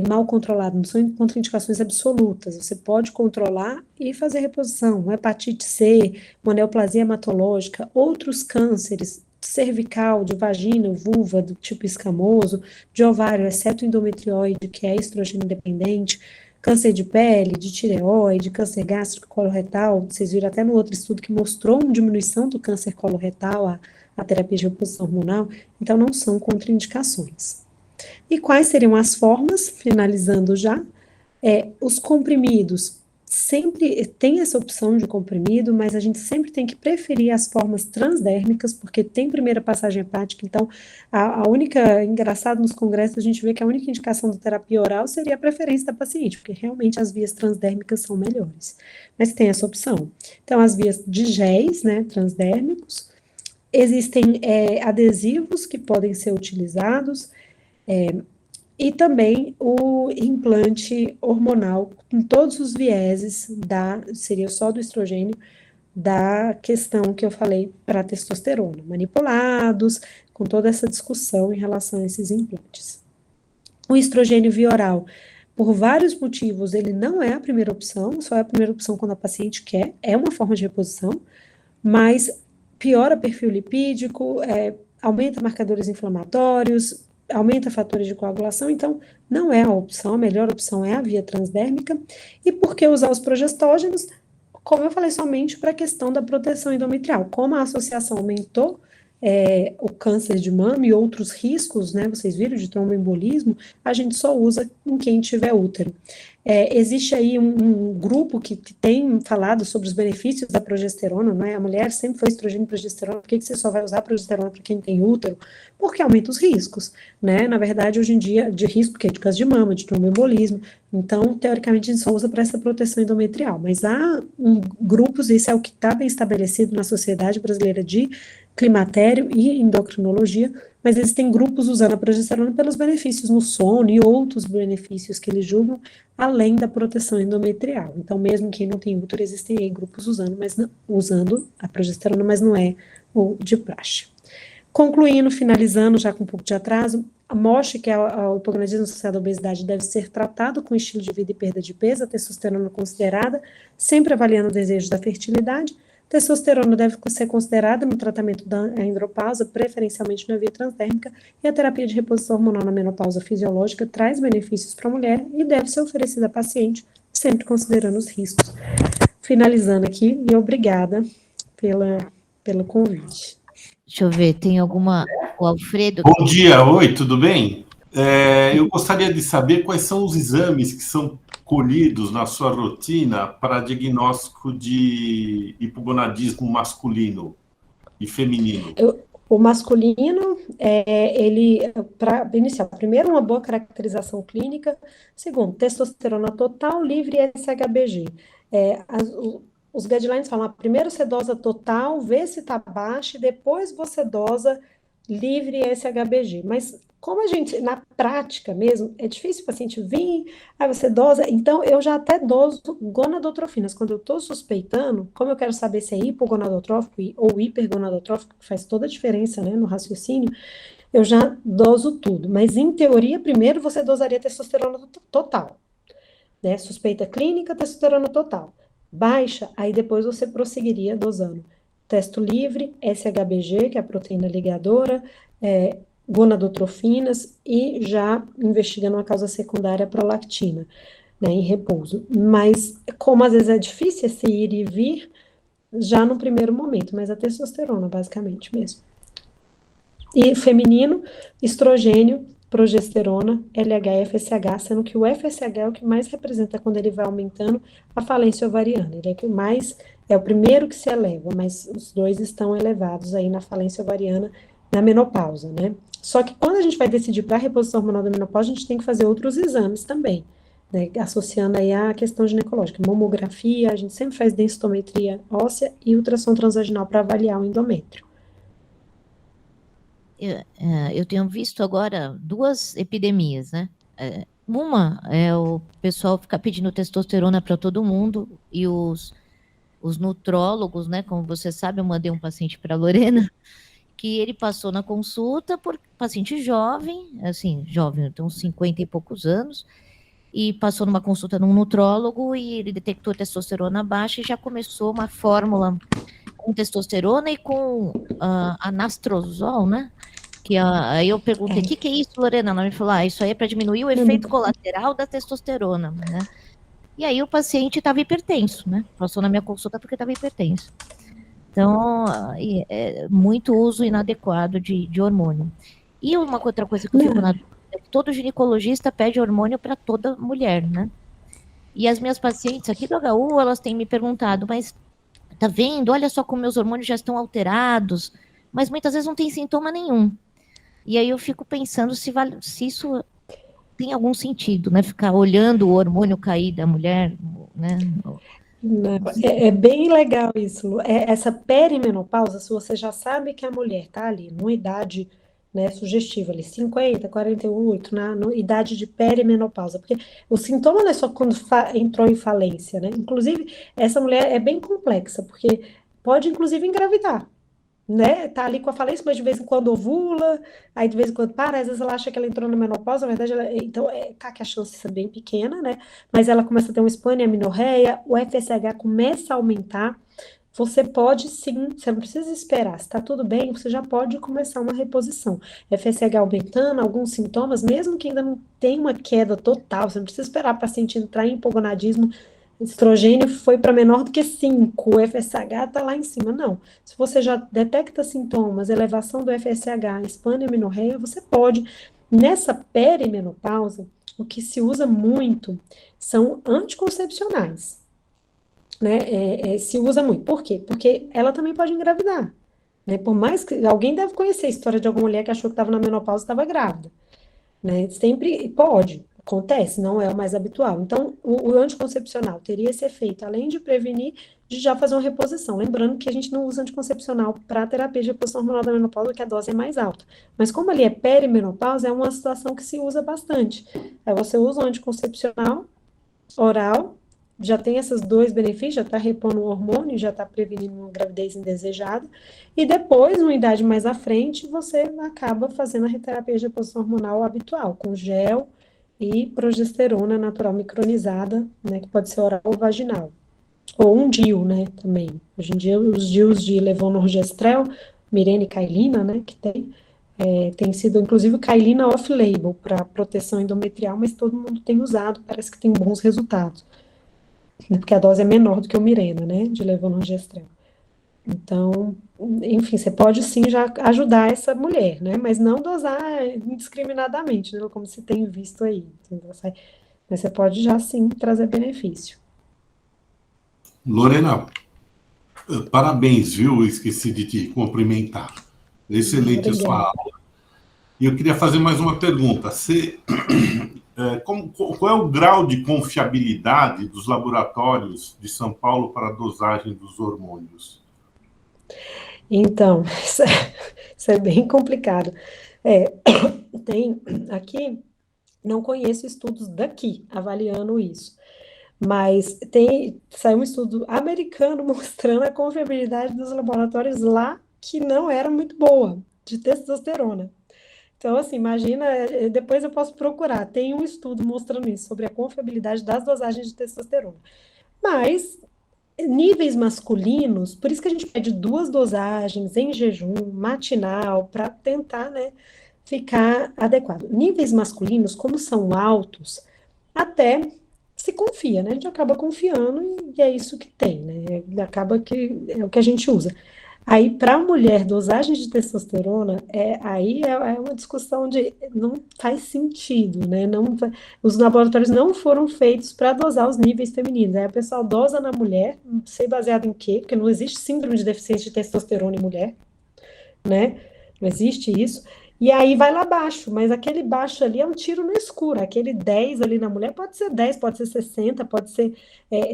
mal controlado, não são contraindicações absolutas. Você pode controlar e fazer reposição. Hepatite C, uma neoplasia hematológica, outros cânceres, cervical, de vagina, vulva, do tipo escamoso, de ovário, exceto endometrioide, que é estrogênio dependente, câncer de pele, de tireoide, câncer gástrico, coloretal. Vocês viram até no outro estudo que mostrou uma diminuição do câncer coloretal, a terapia de reposição hormonal. Então, não são contraindicações. E quais seriam as formas, finalizando já? Os comprimidos, sempre tem essa opção de comprimido, mas a gente sempre tem que preferir as formas transdérmicas, porque tem primeira passagem hepática. Então, engraçado nos congressos, a gente vê que a única indicação da terapia oral seria a preferência da paciente, porque realmente as vias transdérmicas são melhores. Mas tem essa opção. Então, as vias de géis, né, transdérmicos, existem adesivos que podem ser utilizados, e também o implante hormonal, com todos os vieses seria só do estrogênio, da questão que eu falei para a testosterona, manipulados, com toda essa discussão em relação a esses implantes. O estrogênio via oral, por vários motivos, ele não é a primeira opção, só é a primeira opção quando a paciente quer, é uma forma de reposição, mas piora perfil lipídico, aumenta marcadores inflamatórios, aumenta fatores de coagulação, então não é a opção, a melhor opção é a via transdérmica. E por que usar os progestógenos? Como eu falei, somente para a questão da proteção endometrial. Como a associação aumentou o câncer de mama e outros riscos, né, vocês viram, de tromboembolismo, a gente só usa em quem tiver útero. Existe aí um grupo que tem falado sobre os benefícios da progesterona, não é? A mulher sempre foi estrogênio e progesterona, por que você só vai usar progesterona para quem tem útero? Porque aumenta os riscos, né? Na verdade, hoje em dia, de risco, porque é de câncer de mama, de tromboembolismo, então, teoricamente, a gente só usa para essa proteção endometrial, mas há grupos, isso é o que está bem estabelecido na Sociedade Brasileira de Climatério e Endocrinologia, mas existem grupos usando a progesterona pelos benefícios no sono e outros benefícios que eles julgam, além da proteção endometrial. Então, mesmo quem não tem útero, existem aí grupos usando, mas não, usando a progesterona, mas não é o de praxe. Concluindo, finalizando, já com um pouco de atraso, mostra que o hipogonadismo associado à obesidade deve ser tratado com estilo de vida e perda de peso, a testosterona considerada, sempre avaliando o desejo da fertilidade. Testosterona deve ser considerada no tratamento da andropausa, preferencialmente na via transdérmica, e a terapia de reposição hormonal na menopausa fisiológica traz benefícios para a mulher e deve ser oferecida à paciente, sempre considerando os riscos. Finalizando aqui, e obrigada pelo convite. Deixa eu ver, tem alguma... O Alfredo... Bom dia, oi, tudo bem? Eu gostaria de saber quais são os exames que são colhidos na sua rotina para diagnóstico de hipogonadismo masculino e feminino. O masculino, para iniciar, primeiro, uma boa caracterização clínica. Segundo, testosterona total, livre e SHBG. Os guidelines falam, primeiro você dosa total, vê se está baixa, e depois você dosa livre e SHBG. Mas como a gente, na prática mesmo, é difícil o paciente vir, aí você dosa, então eu já até doso gonadotrofinas. Quando eu estou suspeitando, como eu quero saber se é hipogonadotrófico ou hipergonadotrófico, que faz toda a diferença, né, no raciocínio, eu já doso tudo. Mas em teoria, primeiro você dosaria testosterona total, né? Suspeita clínica, testosterona total. Baixa, aí depois você prosseguiria dosando testo livre, SHBG, que é a proteína ligadora, gonadotrofinas, e já investigando uma causa secundária prolactina, né, em repouso. Mas, como às vezes é difícil esse ir e vir, já no primeiro momento, mas a testosterona, basicamente mesmo. E feminino, estrogênio, progesterona, LH e FSH, sendo que o FSH é o que mais representa quando ele vai aumentando a falência ovariana. Ele é o primeiro que se eleva, mas os dois estão elevados aí na falência ovariana na menopausa, né? Só que quando a gente vai decidir para a reposição hormonal da menopausa, a gente tem que fazer outros exames também, né? Associando aí a questão ginecológica, mamografia, a gente sempre faz densitometria óssea e ultrassom transvaginal para avaliar o endométrio. Eu tenho visto agora duas epidemias, né? Uma é o pessoal ficar pedindo testosterona para todo mundo e os nutrólogos, né? Como você sabe, eu mandei um paciente para a Lorena, que ele passou na consulta por paciente jovem, assim, jovem, então 50 e poucos anos, e passou numa consulta num nutrólogo e ele detectou testosterona baixa e já começou uma fórmula com testosterona e com anastrozol, né? Aí eu perguntei, o que é isso, Lorena? Ela me falou, isso aí é para diminuir o efeito colateral da testosterona, né? E aí o paciente estava hipertenso, né? Passou na minha consulta porque estava hipertenso. Então, muito uso inadequado de hormônio. E uma outra coisa que eu fico na dúvida é que todo ginecologista pede hormônio para toda mulher, né? E as minhas pacientes aqui do HU, elas têm me perguntado, mas tá vendo? Olha só como meus hormônios já estão alterados, mas muitas vezes não tem sintoma nenhum. E aí eu fico pensando se isso tem algum sentido, né? Ficar olhando o hormônio cair da mulher, né? É bem legal isso, Lu. Essa perimenopausa, se você já sabe que a mulher está ali numa idade, né, sugestiva, ali, 50, 48, na idade de perimenopausa, porque o sintoma não é só quando entrou em falência, né? Inclusive, essa mulher é bem complexa, porque pode, inclusive, engravidar, né? Tá ali com a falência, mas de vez em quando ovula, aí de vez em quando para, às vezes ela acha que ela entrou na menopausa, na verdade, então, tá que a chance é bem pequena, né? Mas ela começa a ter um espânia, amenorreia, o FSH começa a aumentar, você pode sim, você não precisa esperar, se tá tudo bem, você já pode começar uma reposição. FSH aumentando, alguns sintomas, mesmo que ainda não tenha uma queda total, você não precisa esperar a paciente entrar em hipogonadismo estrogênio foi para menor do que 5, o FSH está lá em cima. Não. Se você já detecta sintomas, elevação do FSH, hispaniomenorreia, você pode. Nessa perimenopausa, o que se usa muito são anticoncepcionais, né? Se usa muito. Por quê? Porque ela também pode engravidar, né? Por mais que alguém deve conhecer a história de alguma mulher que achou que estava na menopausa e estava grávida, né? Sempre pode, acontece, não é o mais habitual. Então, o anticoncepcional teria esse efeito, além de prevenir, de já fazer uma reposição. Lembrando que a gente não usa anticoncepcional para terapia de reposição hormonal da menopausa, que a dose é mais alta. Mas como ali é perimenopausa, é uma situação que se usa bastante. Aí você usa o anticoncepcional oral, já tem esses dois benefícios, já está repondo o hormônio, já está prevenindo uma gravidez indesejada, e depois, uma idade mais à frente, você acaba fazendo a terapia de reposição hormonal habitual, com gel e progesterona natural micronizada, né, que pode ser oral ou vaginal. Ou um DIU, né, também. Hoje em dia, os DIUs de levonorgestrel, Mirena e Cailina, né, que tem sido, inclusive, Cailina off-label para proteção endometrial, mas todo mundo tem usado, parece que tem bons resultados, né, porque a dose é menor do que o Mirena, né, de levonorgestrel. Então, enfim, você pode sim já ajudar essa mulher, né, mas não dosar indiscriminadamente, né, como se tem visto aí, entendeu? Mas você pode já sim trazer benefício. Lorena, parabéns, viu? Eu esqueci de te cumprimentar. Excelente a sua Obrigada. aula. E eu queria fazer mais uma pergunta. Qual é o grau de confiabilidade dos laboratórios de São Paulo para a dosagem dos hormônios? Então, isso é bem complicado. É, tem aqui, não conheço estudos daqui avaliando isso, mas saiu um estudo americano mostrando a confiabilidade dos laboratórios lá que não era muito boa, de testosterona. Então, assim, imagina, depois eu posso procurar, tem um estudo mostrando isso, sobre a confiabilidade das dosagens de testosterona. Mas níveis masculinos, por isso que a gente pede 2 dosagens em jejum, matinal, para tentar, né, ficar adequado. Níveis masculinos, como são altos, até se confia, né? A gente acaba confiando e é isso que tem, né? Acaba que é o que a gente usa. Aí, para a mulher, dosagem de testosterona, aí é uma discussão de não faz sentido, né? Não, os laboratórios não foram feitos para dosar os níveis femininos. Aí a pessoa dosa na mulher, não sei baseado em quê, porque não existe síndrome de deficiência de testosterona em mulher, né? Não existe isso. E aí vai lá abaixo, mas aquele baixo ali é um tiro no escuro. Aquele 10 ali na mulher pode ser 10, pode ser 60, pode ser.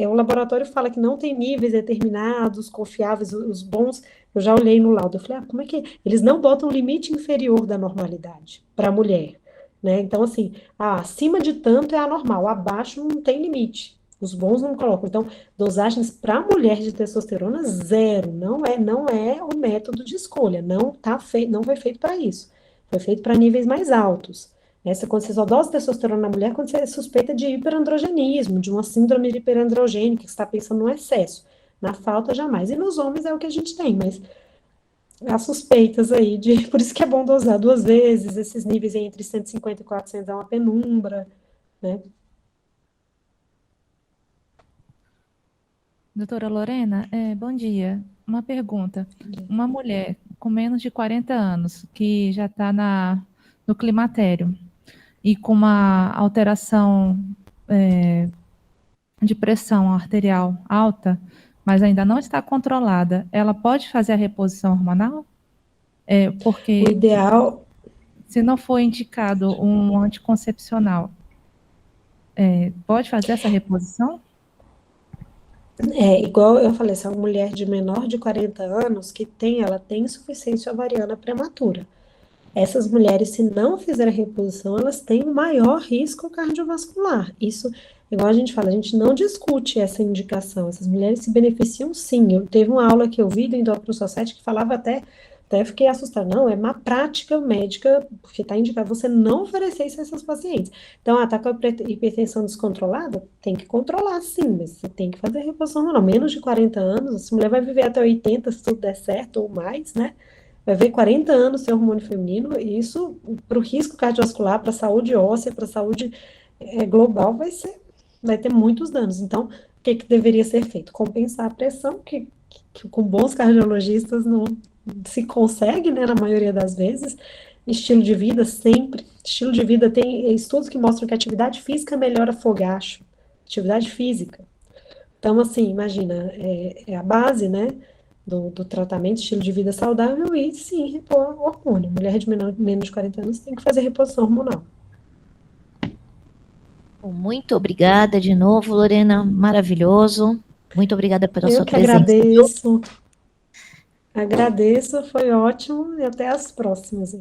O laboratório fala que não tem níveis determinados, confiáveis, os bons. Eu já olhei no laudo, eu falei, como é que. Eles não botam limite inferior da normalidade para a mulher, né? Então, assim, acima de tanto é anormal, abaixo não tem limite. Os bons não colocam. Então, dosagens para mulher de testosterona, zero. Não é o método de escolha. Não foi feito para isso. Foi feito para níveis mais altos. Quando você só dosa testosterona na mulher, quando você é suspeita de hiperandrogenismo, de uma síndrome de hiperandrogênica, que você está pensando no excesso. Na falta, jamais. E nos homens é o que a gente tem, mas há suspeitas aí de. Por isso que é bom dosar 2 vezes, esses níveis entre 150 e 400 é uma penumbra, né? Doutora Lorena, bom dia. Uma pergunta. Uma mulher com menos de 40 anos, que já está no climatério e com uma alteração de pressão arterial alta, mas ainda não está controlada, ela pode fazer a reposição hormonal? O Porque ideal. se não for indicado um anticoncepcional, pode fazer essa reposição? Igual eu falei, essa mulher de menor de 40 anos ela tem insuficiência ovariana prematura. Essas mulheres, se não fizerem a reposição, elas têm um maior risco cardiovascular. Isso, igual a gente fala, a gente não discute essa indicação. Essas mulheres se beneficiam sim. Teve uma aula que eu vi do Endocrino Society que falava até fiquei assustada. Não, é uma prática médica, porque está indicado você não oferecer isso a essas pacientes. Então, tá com a hipertensão descontrolada? Tem que controlar, sim, mas você tem que fazer reposição hormonal. Menos de 40 anos, essa mulher vai viver até 80, se tudo der certo, ou mais, né? Vai ver 40 anos sem hormônio feminino, e isso, para o risco cardiovascular, para a saúde óssea, para a saúde global, vai ter muitos danos. Então, que deveria ser feito? Compensar a pressão, que com bons cardiologistas não se consegue, né, na maioria das vezes. Estilo de vida, sempre. Estilo de vida tem estudos que mostram que a atividade física melhora fogacho. Atividade física. Então, assim, imagina, é a base, né, do tratamento, estilo de vida saudável e, sim, repor hormônio. Mulher de menos de 40 anos tem que fazer reposição hormonal. Bom, muito obrigada de novo, Lorena, maravilhoso. Muito obrigada pela Eu sua que presença. agradeço. Agradeço, foi ótimo e até as próximas.